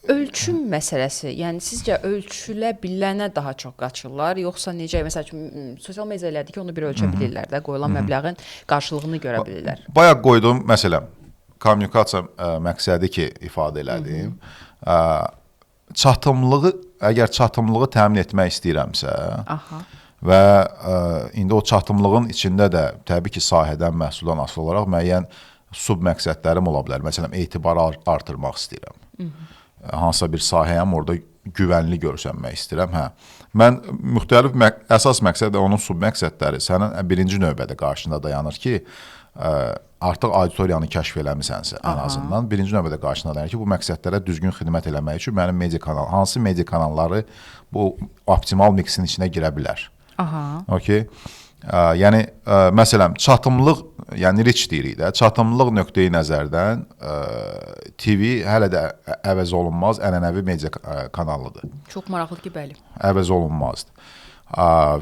Ölçüm məsələsi, yəni sizcə ölçülə bilənə daha çox qaçırlar, yoxsa necə, məsəl üçün sosial media elədi ki, onu bir ölçə bilirlər də, qoyulan məbləğin qarşılığını görə bilirlər. Bayaq qoyduğum məsələn, kommunikasiya məqsədi ki, ifadə elədim, əgər çatımlığı təmin etmək istəyirəmsə və indi o çatımlığın içində də təbii ki, sahədən, məhsuldan asılı olaraq müəyyən sub-məqsədlərim ola bilər. Məsələn, etibarı artırmaq istəyirəm. Hansısa bir sahəyəm, orada güvənli görsənmək istəyirəm. Mən müxtəlif əsas məqsəd və onun sub-məqsədləri sənin birinci növbədə qarşında dayanır ki, artıq auditoriyanı kəşf eləmisənsə, ən azından birinci növbədə qarşına dayanır ki, bu məqsədlərə düzgün xidmət eləmək üçün mənim media kanal, hansı media kanalları bu optimal miksin içinə girə bilər. Okay. Yəni, məsələn, çatımlıq, yəni reach deyirik də, çatımlıq nöqteyi nəzərdən TV hələ də əvəz olunmaz ənənəvi media kanalıdır. Çox maraqlı ki, bəli. Əvəz olunmazdır.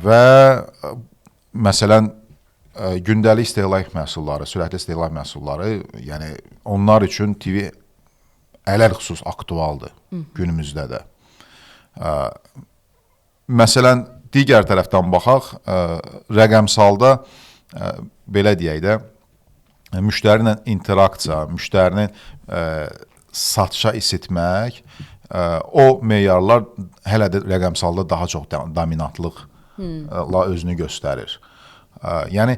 Və məsələn, gündəlik istehlak məhsulları, sürətli istehlak məhsulları, yəni onlar üçün TV ələlxüsus aktualdır günümüzdə də. Məsələn, digər tərəfdən baxaq, rəqəmsalda, belə deyək də, müştəri ilə interaksiya, müştərinin satışa isitmək, o meyarlar hələ də rəqəmsalda daha çox dominantlıqla özünü göstərir. Yəni,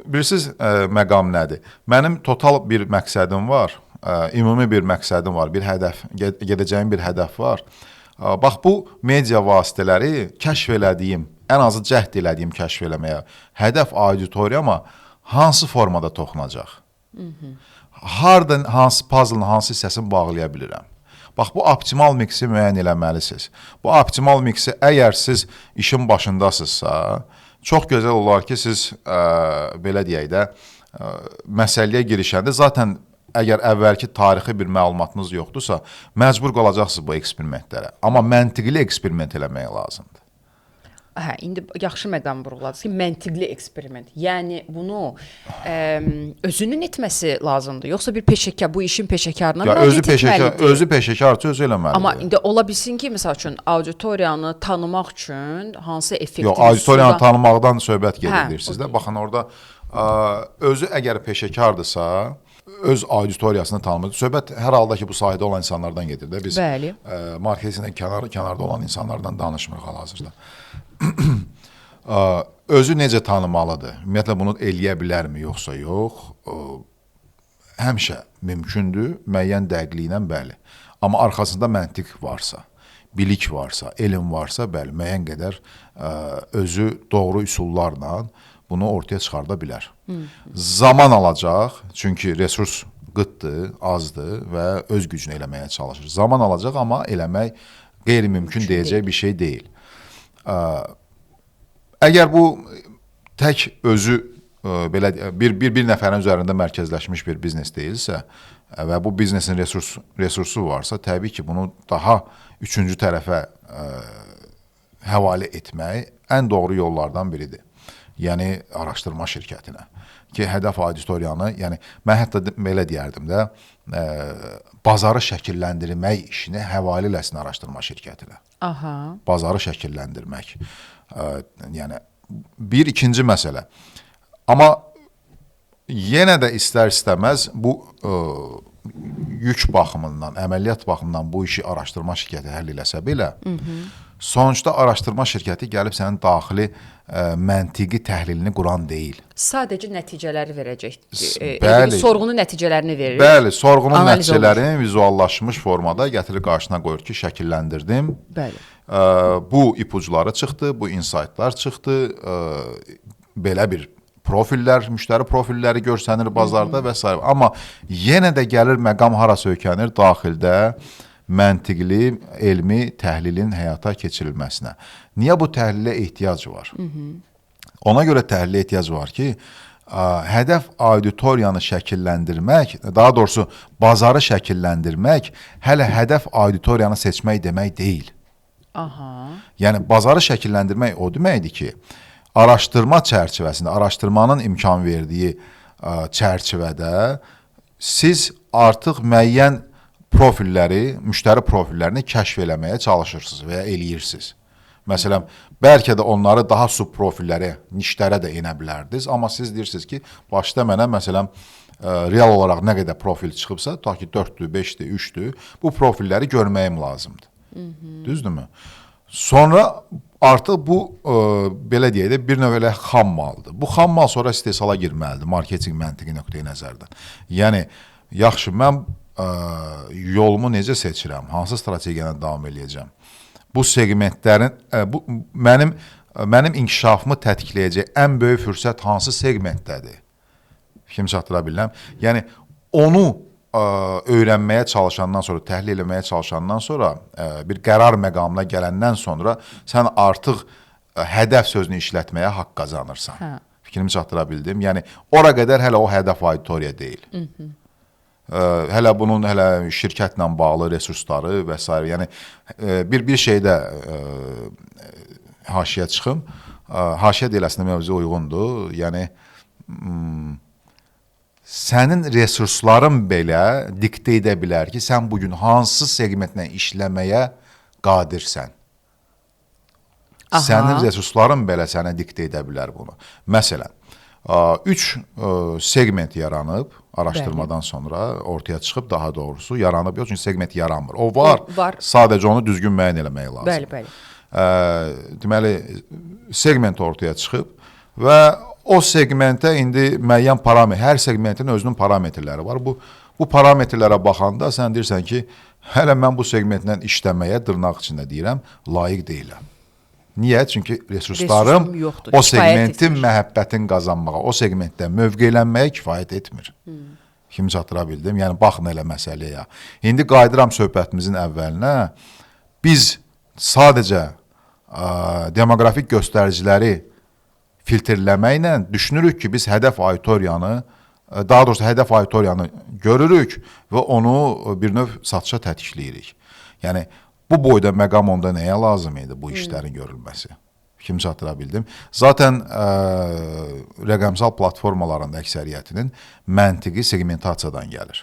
bilirsiniz, məqam nədir? Mənim total bir məqsədim var, ümumi bir məqsədim var, bir hədəf, gedəcəyim bir hədəf var. Bax, bu media vasitələri kəşf elədiyim, ən azı cəhd elədiyim kəşf eləməyə, hədəf auditoriyama hansı formada toxunacaq? Harada hansı puzzle-ın hansı hissəsini bağlaya bilirəm? Bax, bu optimal miksi müəyyən eləməlisiniz. Bu optimal miksi əgər siz işin başındasınızsa, çox gözəl olar ki, siz, belə deyək də, məsələyə girişəndə, zaten əgər əvvəlki tarixi bir məlumatınız yoxdursa, məcbur qalacaqsınız bu eksperimentlərə. Amma məntiqli eksperiment eləmək lazımdır. İndi yaxşı məqam vurğuladınız ki, məntiqli eksperiment. Yəni, bunu özünün etməsi lazımdır. Yoxsa bir peşəkar, bu işin peşəkarına müraciət etməlidir. Özü peşəkarçı, özü eləməlidir. Amma indi ola bilsin ki, məsəl üçün, auditoriyanı tanımaq üçün hansı effektiv yox, auditoriyanı tanımaqdan söhbət gedir siz də. Baxın, orada özü əgər peşəkardırsa, öz auditoriyasını tanımır. Söhbət hər halda ki, bu sahədə olan insanlardan gedir də. Biz marketinqdən kənarda olan insanlardan danışmırıq hal-hazırda. Özü necə tanımalıdır? Ümumiyyətlə, bunu eləyə bilərmi, yoxsa yox? Həmişə mümkündür, müəyyən dəqiqliylə, bəli. Amma arxasında məntiq varsa, bilik varsa, elm varsa, bəli, müəyyən qədər özü doğru üsullarla bunu ortaya çıxarda bilər. Zaman alacaq, çünki resurs qıtdır, azdır və öz gücünü eləməyə çalışır. Zaman alacaq, amma eləmək qeyri-mümkün deyəcək bir şey deyil. Əgər bu tək özü belə bir nəfərin üzərində mərkəzləşmiş bir biznes deyilsə və bu biznesin resursu varsa, təbii ki, bunu daha üçüncü tərəfə həvalə etmək ən doğru yollardan biridir. Yəni araşdırma şirkətinə ki, hədəf auditoriyanı, yəni mən hətta belə deyərdim də, bazarı şəkilləndirmək işini həvalə eləsin araşdırma şirkətinə. Aha. Bazarı şəkilləndirmək. Yəni bir ikinci məsələ. Amma yenə də istər-istəməz bu yük baxımından, əməliyyat baxımından bu işi araşdırma şirkəti həll eləsə belə, sonuçda araşdırma şirkəti gəlib sənin daxili məntiqi təhlilini quran deyil. Sadəcə nəticələri verəcək. Bəli. Sorğunun nəticələrini verir. Bəli, sorğunun Analiz nəticələrini vizuallaşmış formada gətirir qarşına qoyur ki, şəkilləndirdim. Bəli. Bu ipucuları çıxdı, bu insightlar çıxdı, belə bir profillər, müştəri profilləri görsənir bazarda və s. Amma yenə də gəlir məqam hara söykənir daxildə məntiqli, elmi təhlilin həyata keçirilməsinə. Niyə bu təhlilə ehtiyac var? Ona görə təhlilə ehtiyac var ki, hədəf auditoriyanı şəkilləndirmək, daha doğrusu bazarı şəkilləndirmək hələ hədəf auditoriyanı seçmək demək deyil. Aha. Yəni bazarı şəkilləndirmək o deməkdir ki, araşdırma çərçivəsində, araşdırmanın imkan verdiyi çərçivədə siz artıq müəyyən profilləri, müştəri profillərini kəşf eləməyə çalışırsınız və ya eləyirsiniz. Məsələn, bəlkə də onları daha subprofillərə, nişlərə də enə bilərdiniz, amma siz deyirsiniz ki, başda mənə məsələn real olaraq nə qədər profil çıxıbsa, ta ki 4-dür, 5-dir, 3-dür, bu profilləri görməyim lazımdır. Düzdürmü? Sonra artıq bu, belə deyək də, bir növ elə xam maldır. Bu xam mal sonra istehsala girməlidir, marketinq məntiqi nöqteyi nəzərdən. Yəni, yaxşı, mən yolumu necə seçirəm, hansı strategiyanı davam eləyəcəm? Bu segmentlərin, mənim inkişafımı tətikləyəcək ən böyük fürsət hansı segmentdədir? Fikrimi çatdıra bilirəm. Yəni, onu öyrənməyə çalışandan sonra, təhlil eləməyə çalışandan sonra, bir qərar məqamına gələndən sonra sən artıq hədəf sözünü işlətməyə haqq qazanırsan. Hə. Fikrimi çatdıra bildim. Yəni, ora qədər hələ o hədəf auditoriya deyil. Hələ bunun şirkətlə bağlı resursları və s. Yəni, bir şeydə haşiyə çıxım. Haşiyə deyiləsinə mövzu uyğundur. Yəni, sənin resursların belə diktə edə bilər ki, sən bugün hansı segmentlə işləməyə qadirsən. Aha. Sənin resursların belə sənə diktə edə bilər bunu. Məsələn, 3 segment yaranıb, araşdırmadan sonra ortaya çıxıb, daha doğrusu yaranıb, yox, çünki segment yaranmır. O var, sadəcə onu düzgün müəyyən eləmək lazım. Bəli, bəli. Deməli, segment ortaya çıxıb və o segmentə indi müəyyən parametr, hər segmentin özünün parametrləri var. Bu parametrlərə baxanda sən deyirsən ki, hələ mən bu segmentlə işləməyə, dırnaq içində deyirəm, layiq deyiləm. Niyə? Çünki resurslarım o segmentin məhəbbətin qazanmağa, o segmentdə mövqeylənməyə kifayət etmir. Kimi çatdıra bildim? Yəni, baxın elə məsələyə. İndi qayıdıram söhbətimizin əvvəlinə. Biz sadəcə demoqrafik göstəriciləri filtrləməklə düşünürük ki, biz hədəf auditoriyanı, daha doğrusu hədəf auditoriyanı görürük və onu bir növ satışa tətikləyirik. Yəni, bu boyda məqam onda nəyə lazım idi bu işlərin görülməsi? Kimi çatdıra bildim? Zaten rəqəmsal platformaların əksəriyyətinin məntiqi segmentasiyadan gəlir.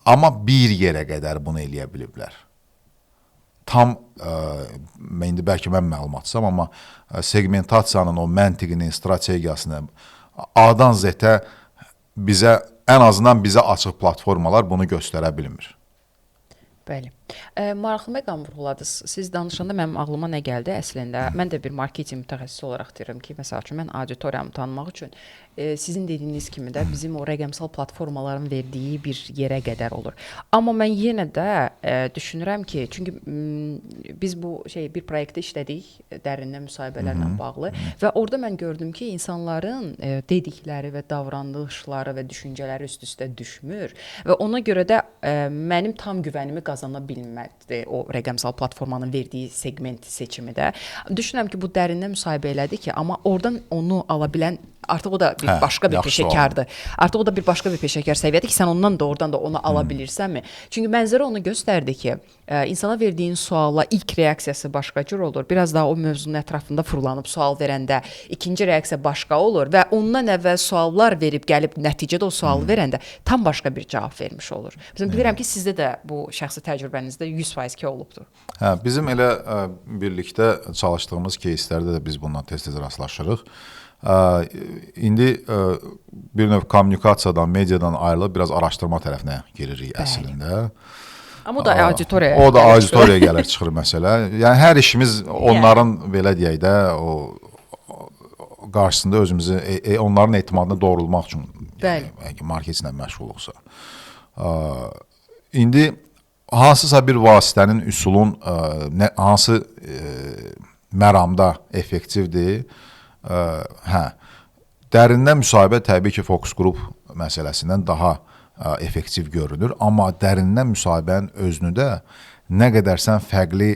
Amma bir yerə qədər bunu eləyə biliblər. Tam, indi bəlkə mən məlumatsam, amma segmentasiyanın o məntiqini, strategiyasını A-dan Z-ə bizə, ən azından bizə açıq platformalar bunu göstərə bilmir. Bəli. Maraqlı məqam vurğuladınız. Siz danışanda mənim ağlıma nə gəldi əslində? Mən də bir marketinq mütəxəssisi olaraq deyirəm ki, məsəl üçün mən auditoriyamı tanımaq üçün sizin dediyiniz kimi də bizim o rəqəmsal platformaların verdiyi bir yerə qədər olur. Amma mən yenə də düşünürəm ki, çünki biz bu bir proyektdə işlədik, dərindən müsahibələrlə bağlı və orada mən gördüm ki, insanların dedikləri və davranışları və düşüncələri üst-üstə düşmür və ona görə də mənim tam güvənimi qazana bilməlidir o rəqəmsal platformanın verdiyi segment seçimi də. Düşünürəm ki, bu dərindən müsahibə elədi ki, amma oradan onu ala bilən artıq o da bir başqa bir peşəkardır. Artıq o da bir başqa bir peşəkar səviyyədir ki, sən ondan da oradan da onu ala bilirsənmi? Çünki mənzərə onu göstərdi ki, insana verdiyin suala ilk reaksiyası başqa cür olur. Biraz daha o mövzunun ətrafında fırlanıb sual verəndə ikinci reaksiya başqa olur və ondan əvvəl suallar verib gəlib nəticədə o sualı verəndə tam başqa bir cavab vermiş olur. Bizim bilirəm ki, sizdə də bu şəxsi təcrübənizdə 100% ki olubdur. Hə, bizim elə birlikdə çalışdığımız кейslərdə də biz bundan tez-tez rastlaşırıq. İndi bir növ kommunikasiyadan, mediadan ayrılıb biraz araşdırma tərəfinə giririk əslində. Amma o da auditoriyaya O da auditoriyaya gəlir çıxır məsələ. Yəni hər işimiz onların belə deyək də o qarşısında özümüzü onların etimadını doğrulmaq üçün marketinqlə məşğuluqsa. İndi hansısa bir vasitənin, üsulun hansı məramda effektivdir? Hə, dərindən müsahibə təbii ki, fokus qrup məsələsindən daha effektiv görünür, amma dərindən müsahibənin özünü də nə qədər sən fərqli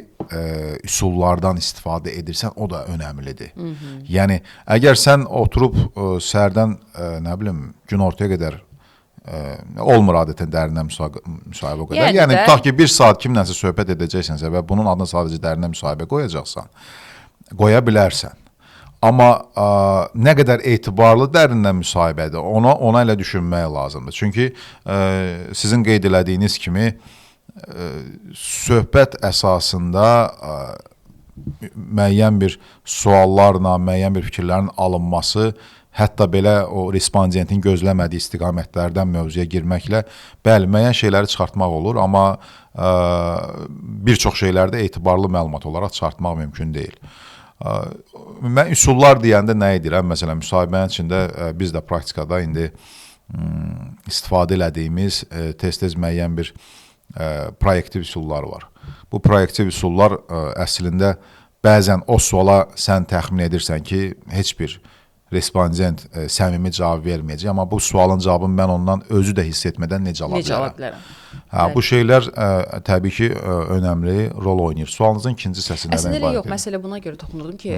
üsullardan istifadə edirsən, o da önəmlidir. Yəni, əgər sən oturub səhərdən, nə bilim, gün ortaya qədər olmur adətən dərindən müsahibə o qədər. Yəni, tutaq ki, bir saat kimlənsə söhbət edəcəksənsə və bunun adına sadəcə dərindən müsahibə qoyacaqsan, qoya bilərsən. Amma nə qədər etibarlı dərindən müsahibədir, ona elə düşünmək lazımdır. Çünki sizin qeyd elədiyiniz kimi söhbət əsasında müəyyən bir suallarla, müəyyən bir fikirlərin alınması, hətta belə o respondentin gözləmədiyi istiqamətlərdən mövzuya girməklə, bəli, müəyyən şeyləri çıxartmaq olur, amma bir çox şeylərdə etibarlı məlumat olaraq çıxartmaq mümkün deyil. Mən üsullar deyəndə nə edirəm? Məsələn, müsahibənin içində biz də praktikada indi istifadə elədiyimiz tez-tez müəyyən bir proyektiv üsullar var. Bu proyektiv üsullar əslində bəzən o suala sən təxmin edirsən ki, heç bir respondent səmimi cavab verməyəcək, amma bu sualın cavabını mən ondan özü də hiss etmədən necə ala bilərəm? Bu şeylər təbii ki, önəmli rol oynayır. Sualınızın ikinci səsi nədən ibarət? Əslində elə yox, məsələ buna görə toxunurdum ki,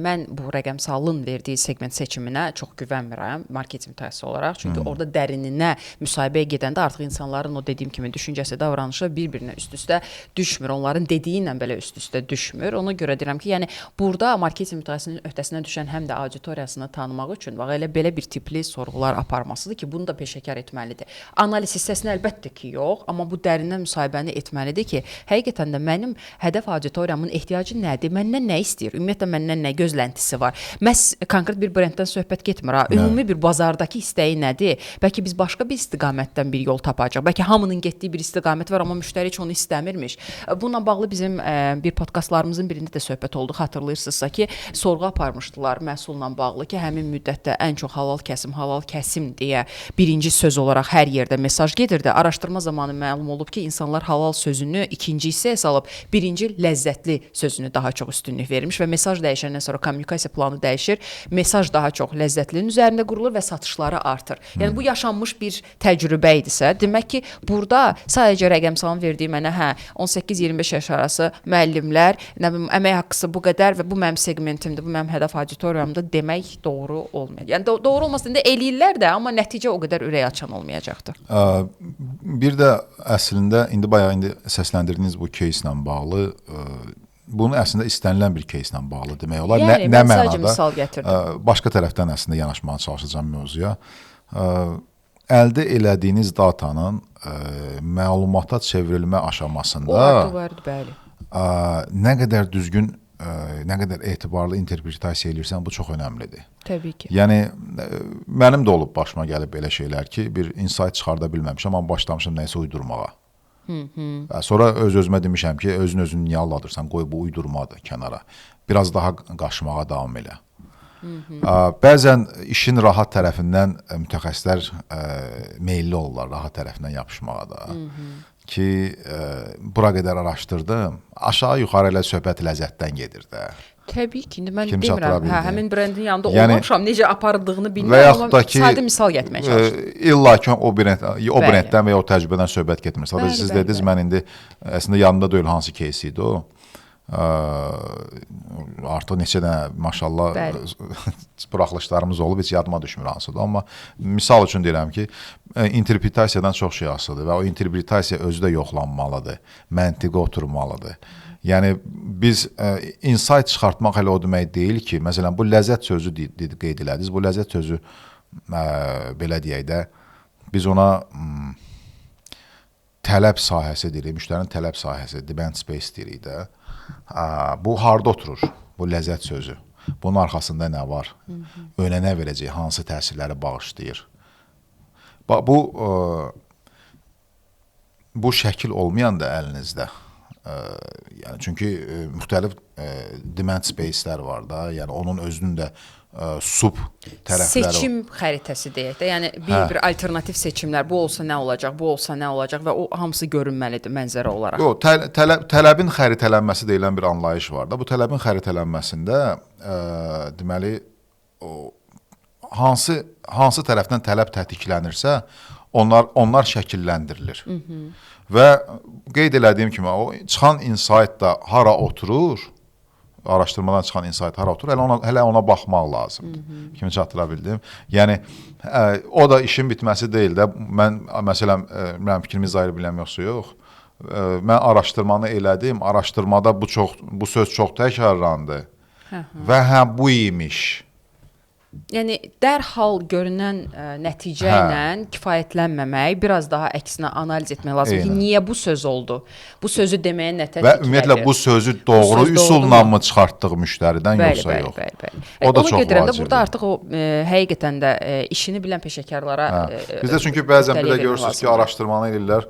mən bu rəqəmsallığın verdiyi segment seçiminə çox güvənmirəm marketinq mütəxəssisi olaraq. Çünki orada dərininə müsahibəyə gedəndə artıq insanların o dediyim kimi düşüncəsi, davranışı bir-birinə üst-üstə düşmür. Onların dediyi ilə belə üst-üstə düşmür. Ona görə deyirəm ki, yəni burada marketinq mütəxəssisinin öhdəsinə düşən həm də auditoriyasını tanımaq üçün elə belə bir tipli sorğular aparmasıdır ki, bunu da peşəkar etməlidir. Analiz hissəsini əlbəttə ki, yox, amma bu dərindən müsahibəni etməlidir ki, həqiqətən də mənim hədəf auditoriyamın ehtiyacı nədir? Məndən nə istəyir? Ümumiyyətlə məndən nə gözləntisi var? Məhz konkret bir brenddən söhbət getmir ha. Ümumi bir bazardakı istəyi nədir? Bəlkə biz başqa bir istiqamətdən bir yol tapacağıq. Bəlkə hamının getdiyi bir istiqamət var, amma müştəri heç onu istəmirmiş. Bununla bağlı bizim bir podkastlarımızın birində də söhbət oldu. Xatırlayırsınızsa ki, sorğu aparmışdılar məhsulla bağlı ki, həmin müddətdə ən çox halal kəsim deyə birinci söz olaraq hər yerdə mesaj gedirdi. Araşdırma zamanı məlum olub ki, insanlar halal sözünü ikinci hissəyə salıb, birinci ləzzətli sözünü daha çox üstünlük vermiş və mesaj dəyişəndən sonra kommunikasiya planı dəyişir. Mesaj daha çox ləzzətlinin üzərində qurulur və satışları artır. Yəni bu yaşanmış bir təcrübə idisə, demək ki, burada sadəcə rəqəmsalın verdiyi mənə 18-25 yaş arası müəllimlər, əmək haqqısı bu qədər və bu mənim segmentimdir, bu mənim hədəf auditoriyamdır demək doğru olmayacaq. Yəni doğru olmasın da eləyirlər də, amma nəticə o qədər ürək açan olmayacaqdır. Bir də əslində indi səsləndirdiyiniz bu keyslə bağlı bunu əslində istənilən bir keyslə bağlı demək olar. Yəni, nə mənada misal başqa tərəfdən əslində yanaşmağa çalışacağım mövzuya. Əldə elədiyiniz datanın məlumata çevrilmə aşamasında bəli. Nə qədər düzgün, nə qədər etibarlı interpretasiya edirsən, bu çox önəmlidir. Təbii ki. Yəni, mənim də olub başıma gəlib belə şeylər ki, bir insight çıxarda bilməmişəm, amma başlamışım nəyisə uydurmağa. Sonra öz-özümə demişəm ki, özünü niyə alladırsan, qoy bu uydurmadır kənara. Biraz daha qaşımağa davam elə. Bəzən işin rahat tərəfindən mütəxəssislər meyilli olurlar, rahat tərəfindən yapışmağa da. Ki, bura qədər araşdırdım, aşağı yuxarı ilə söhbət ləzzətdən gedir də. Təbii ki, indi mən Kim demirəm, çatdıra həmin brendin yanında Yəni- olmamışam, necə apardığını Və bilmirəm, yaxud amma da ki, sadə misal gətirməyə çalışdım. İlla ki o Bəli. brenddən və ya o təcrübədən söhbət getmir. Sadəcə Bəli, siz bəli, dediniz, bəli. mən indi əslində yanında deyil hansı case idi o. Artıq neçə dənə maşallah buraxılışlarımız olub, heç yadıma düşmür hansıdır. Amma misal üçün deyirəm ki, interpretasiyadan çox şey asılıdır və o interpretasiya özü də yoxlanmalıdır, məntiqə oturmalıdır. Yəni biz insight çıxartmaq hələ o demək deyil ki, məsələn bu ləzzət sözü qeyd elədiniz. Bu ləzzət sözü belə deyək də biz ona tələb sahəsi deyirik, müştərinin tələb sahəsi, demand space deyirik də. Bu harda oturur? Bu ləzzət sözü. Bunun arxasında nə var? Önə verəcək hansı təsirləri bağışlayır? Bu şəkil olmayanda əlinizdə, yəni çünki müxtəlif demand space-lər var da, yəni onun özünün də sub tərəfləri var. Seçim xəritəsi deyək də, yəni bir alternativ seçimlər, bu olsa nə olacaq, bu olsa nə olacaq və o hamısı görünməlidir mənzərə olaraq. Yox, tələbin xəritələnməsi deyilən bir anlayış var da. Bu tələbin xəritələnməsində deməli hansı tərəfdən tələb tətiklənirsə, onlar şəkilləndirilir. Və qeyd elədiyim kimi o çıxan insight da hara oturur, araşdırmadan çıxan insight hara oturur, hələ ona baxmaq lazım. Kimi çatdıra bildim. Yəni o da işin bitməsi deyil də. Mən məsələn, mənim fikrimiz ayrı biləm yoxsa yox. Mən araşdırmanı elədim. Araşdırmada bu söz çox təkrarlandı. Və bu imiş. Yəni dərhal görünən nəticə ilə kifayətlənməmək, biraz daha əksinə analiz etmək lazımdır ki, niyə bu söz oldu? Bu sözü deməyə nə tətiklədi? Və ümumiyyətlə bu sözü doğru üsulla mı çıxartdıq müştəridən yoxsa yox? Bəli. O da çox vacibdir. vacibdir. Burada artıq o həqiqətən də işini bilən peşəkarlara Bizdə çünki bəzən bir də görürsünüz ki, araşdırmanı edirlər,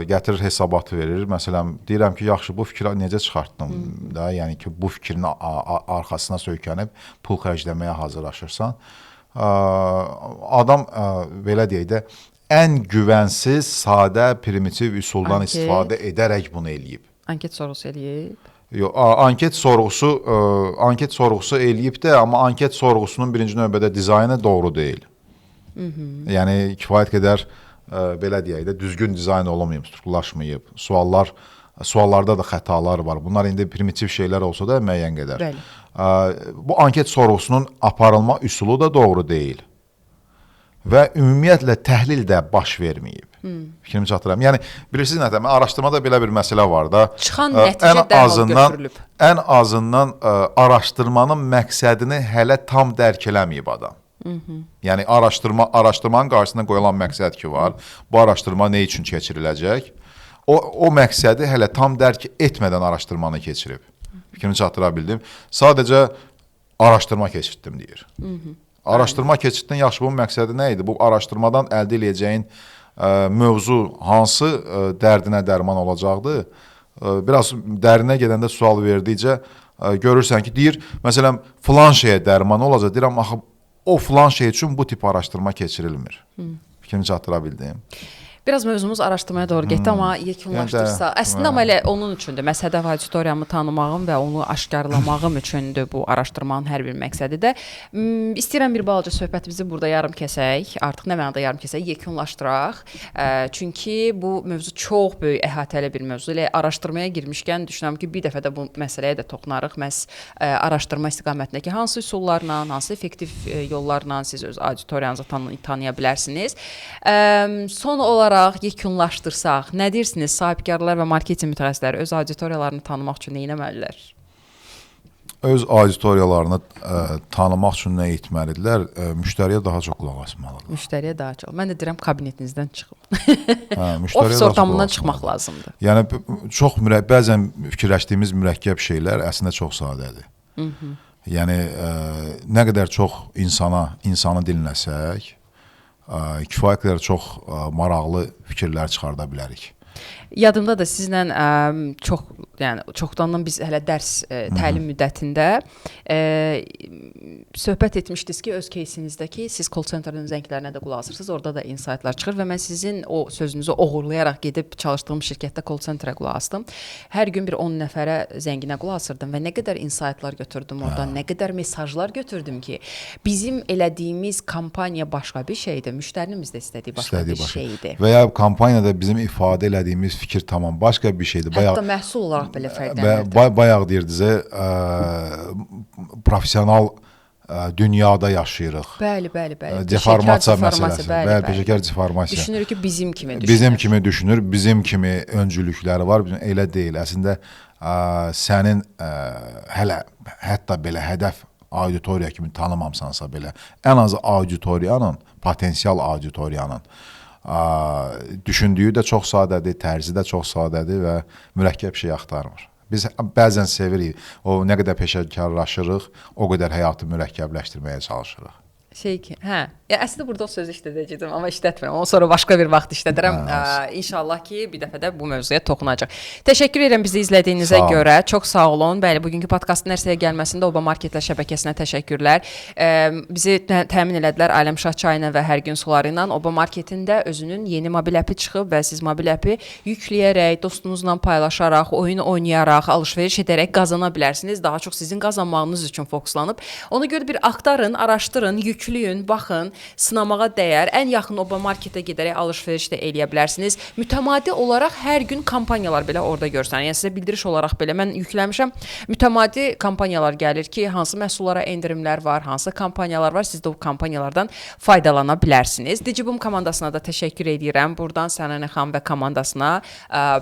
gətirir hesabatı verir. Məsələn, deyirəm ki, yaxşı bu fikri necə çıxartdın da, yəni ki, bu fikrin arxasına söykənib pul xərcləməyə hazırlaşırsan. Adam belə deyək də ən güvənsiz, sadə, primitiv üsuldan istifadə edərək bunu eləyib. Anket sorğusu eləyib. Yox, anket sorğusu eləyib də, amma anket sorğusunun birinci növbədə dizaynı doğru deyil. Yəni kifayət qədər belə deyək də düzgün dizayn olunmayıb, strukturlaşmayıb. Suallarda da xətalar var. Bunlar indi primitiv şeylər olsa da müəyyən qədər. Bu anket sorğusunun aparılma üsulu da doğru deyil. Və ümumiyyətlə təhlil də baş verməyib. Fikrimi çatdıram. Yəni bilirsiniz nə də, araşdırmada belə bir məsələ var da. Çıxan nəticə dərhal götürülüb. Ən azından araşdırmanın məqsədini hələ tam dərk eləməyib adam. Yəni araşdırmanın qarşısına qoyulan məqsəd ki var, bu araşdırma nə üçün keçiriləcək? O məqsədi hələ tam dərk etmədən araşdırmanı keçirib. Fikrimi çatdıra bildim. Sadəcə araşdırma keçirtdim deyir. Araşdırma keçirtdin, yaxşı bunun məqsədi nə idi? Bu araşdırmadan əldə edəcəyin mövzu hansı dərdinə dərman olacaqdı? Biraz dərinə gedəndə sual verdikcə görürsən ki, deyir, məsələn, filan şeyə dərman olacaq. Deyirəm, axı o filan şey üçün bu tip araşdırma keçirilmir. Fikrimi çatdıra bildim. Biraz mövzumuz araşdırmaya doğru getdi, amma yekunlaşdırsa, əslində amma elə onun üçündür. Məhz hədəf auditoriyamı tanımağım və onu aşkarlamağım üçündür bu araşdırmanın hər bir məqsədi də. İstəyirəm bir balaca söhbətimizi burada yarım kəsək, artıq nə mənada yarım kəsək, yekunlaşdıraq. Çünki bu mövzu çox böyük, əhatəli bir mövzu. Elə araşdırmaya girmişkən düşünürəm ki, bir dəfə də bu məsələyə də toxunarıq. Məhz araşdırma istiqamətindəki hansı üsullarla, hansı effektiv yollarla siz öz auditoriyanızı tanıya bilərsiniz. Son olaraq yekunlaşdırsaq, nə deyirsiniz? Sahibkarlar və marketinq mütəxəssisləri öz auditoriyalarını tanımaq üçün nə etməlidirlər? Öz auditoriyalarını tanımaq üçün nə etməlidirlər? Müştəriyə daha çox qulaq asmalıdırlar. Müştəriyə daha çox. Mən də deyirəm kabinetinizdən çıxın. Ofis ortamından çıxmaq lazımdır. Yəni çox bəzən fikirləşdiyimiz mürəkkəb şeylər əslində çox sadədir. Yəni nə qədər çox insanı dinləsək, kifayət qədər çox maraqlı fikirlər çıxarda bilərik. Yadımda da sizlə çox yəni çoxdandan biz hələ dərs təlim müddətində söhbət etmişdiniz ki, öz кейsinizdəki siz call center'ın zənglərinə də qulaq asırsınız, orada da insightlar çıxır və mən sizin o sözünüzü oğurlayaraq gedib çalışdığım şirkətdə call center'a qulaq asdım. Hər gün bir 10 nəfərə zənginə qulaq asırdım və nə qədər insightlar götürdüm oradan, nə qədər mesajlar götürdüm ki, bizim elədiyimiz kampaniya başqa bir şeydir, müştərinin də istədiyi başqa bir şeydir. Və ya kampaniyada bizim ifadə elədiyimiz fikir tamam başqa bir şeydir. Hətta məhsul olaraq belə fərqlənirdi. Bayaq deyirdinizə, professional dünyada yaşayırıq. Bəli. Deformasiya məsələsi. Bəli, peşəkar deformasiya. Düşünür ki, bizim kimi düşünür. Bizim kimi düşünür, bizim kimi öncülükləri var. Elə deyil. Əslində sənin hətta belə hədəf auditoriya kimi tanımamsansa belə, ən az auditoriyanın, potensial auditoriyanın düşündüyü də çox sadədir, tərzi də çox sadədir və mürəkkəb şey axtarmır. Biz bəzən sevirik, o nə qədər peşəkarlaşırıq, o qədər həyatı mürəkkəbləşdirməyə çalışırıq. Əslində burada o sözü işlədəcəydim, amma işlətmirəm. Onu sonra başqa bir vaxt işlədirəm. İnşallah ki, bir dəfə də bu mövzuya toxunacaq. Təşəkkür edirəm bizi izlədiyinizə görə. Çox sağ olun. Bəli, bugünkü podkastın ərsəyə gəlməsində Oba Marketlər şəbəkəsinə təşəkkürlər. Bizi təmin elədilər Aləmşah çayına və Hər gün suları ilə. Oba Marketində özünün yeni mobil əpi çıxıb və siz mobil əpi yükləyərək, dostunuzla paylaşaraq, oyun oynayaraq, alış-veriş edərək qazana bilərsiniz. Daha çox sizin qazanmağınız üçün fokuslanıb. Ona görə bir axtarın, araşdırın, yükləyin, baxın, sınamağa dəyər. Ən yaxın Oba Marketə gedərək alış-veriş də eləyə bilərsiniz. Mütəmadi olaraq hər gün kampaniyalar belə orada görsən. Yəni sizə bildiriş olaraq belə mən yükləmişəm. Mütəmadi kampaniyalar gəlir ki, hansı məhsullara endirimlər var, hansı kampaniyalar var. Siz də o kampaniyalardan faydalana bilərsiniz. Digibum komandasına da təşəkkür edirəm. Buradan Sənənə xanım və komandasına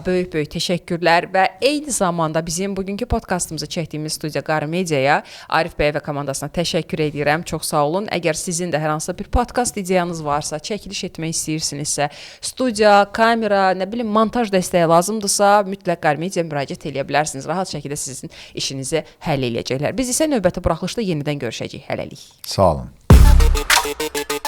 böyük təşəkkürlər və eyni zamanda bizim bugünkü podkastımızı çəkdiyimiz studiya Qarı Mediaya Arif bəyə və komandasına təşəkkür edirəm. Çox sağ olun. Əgər sizin də hər hansısa bir podkast ideyanız varsa, çəkiliş etmək istəyirsinizsə, studiya, kamera, montaj dəstəyi lazımdırsa, mütləq Qarı Mediaya müraciət edə bilərsiniz. Rahat şəkildə sizin işinizi həll edəcəklər. Biz isə növbəti buraxılışda yenidən görüşəcəyik. Hələlik. Sağ olun.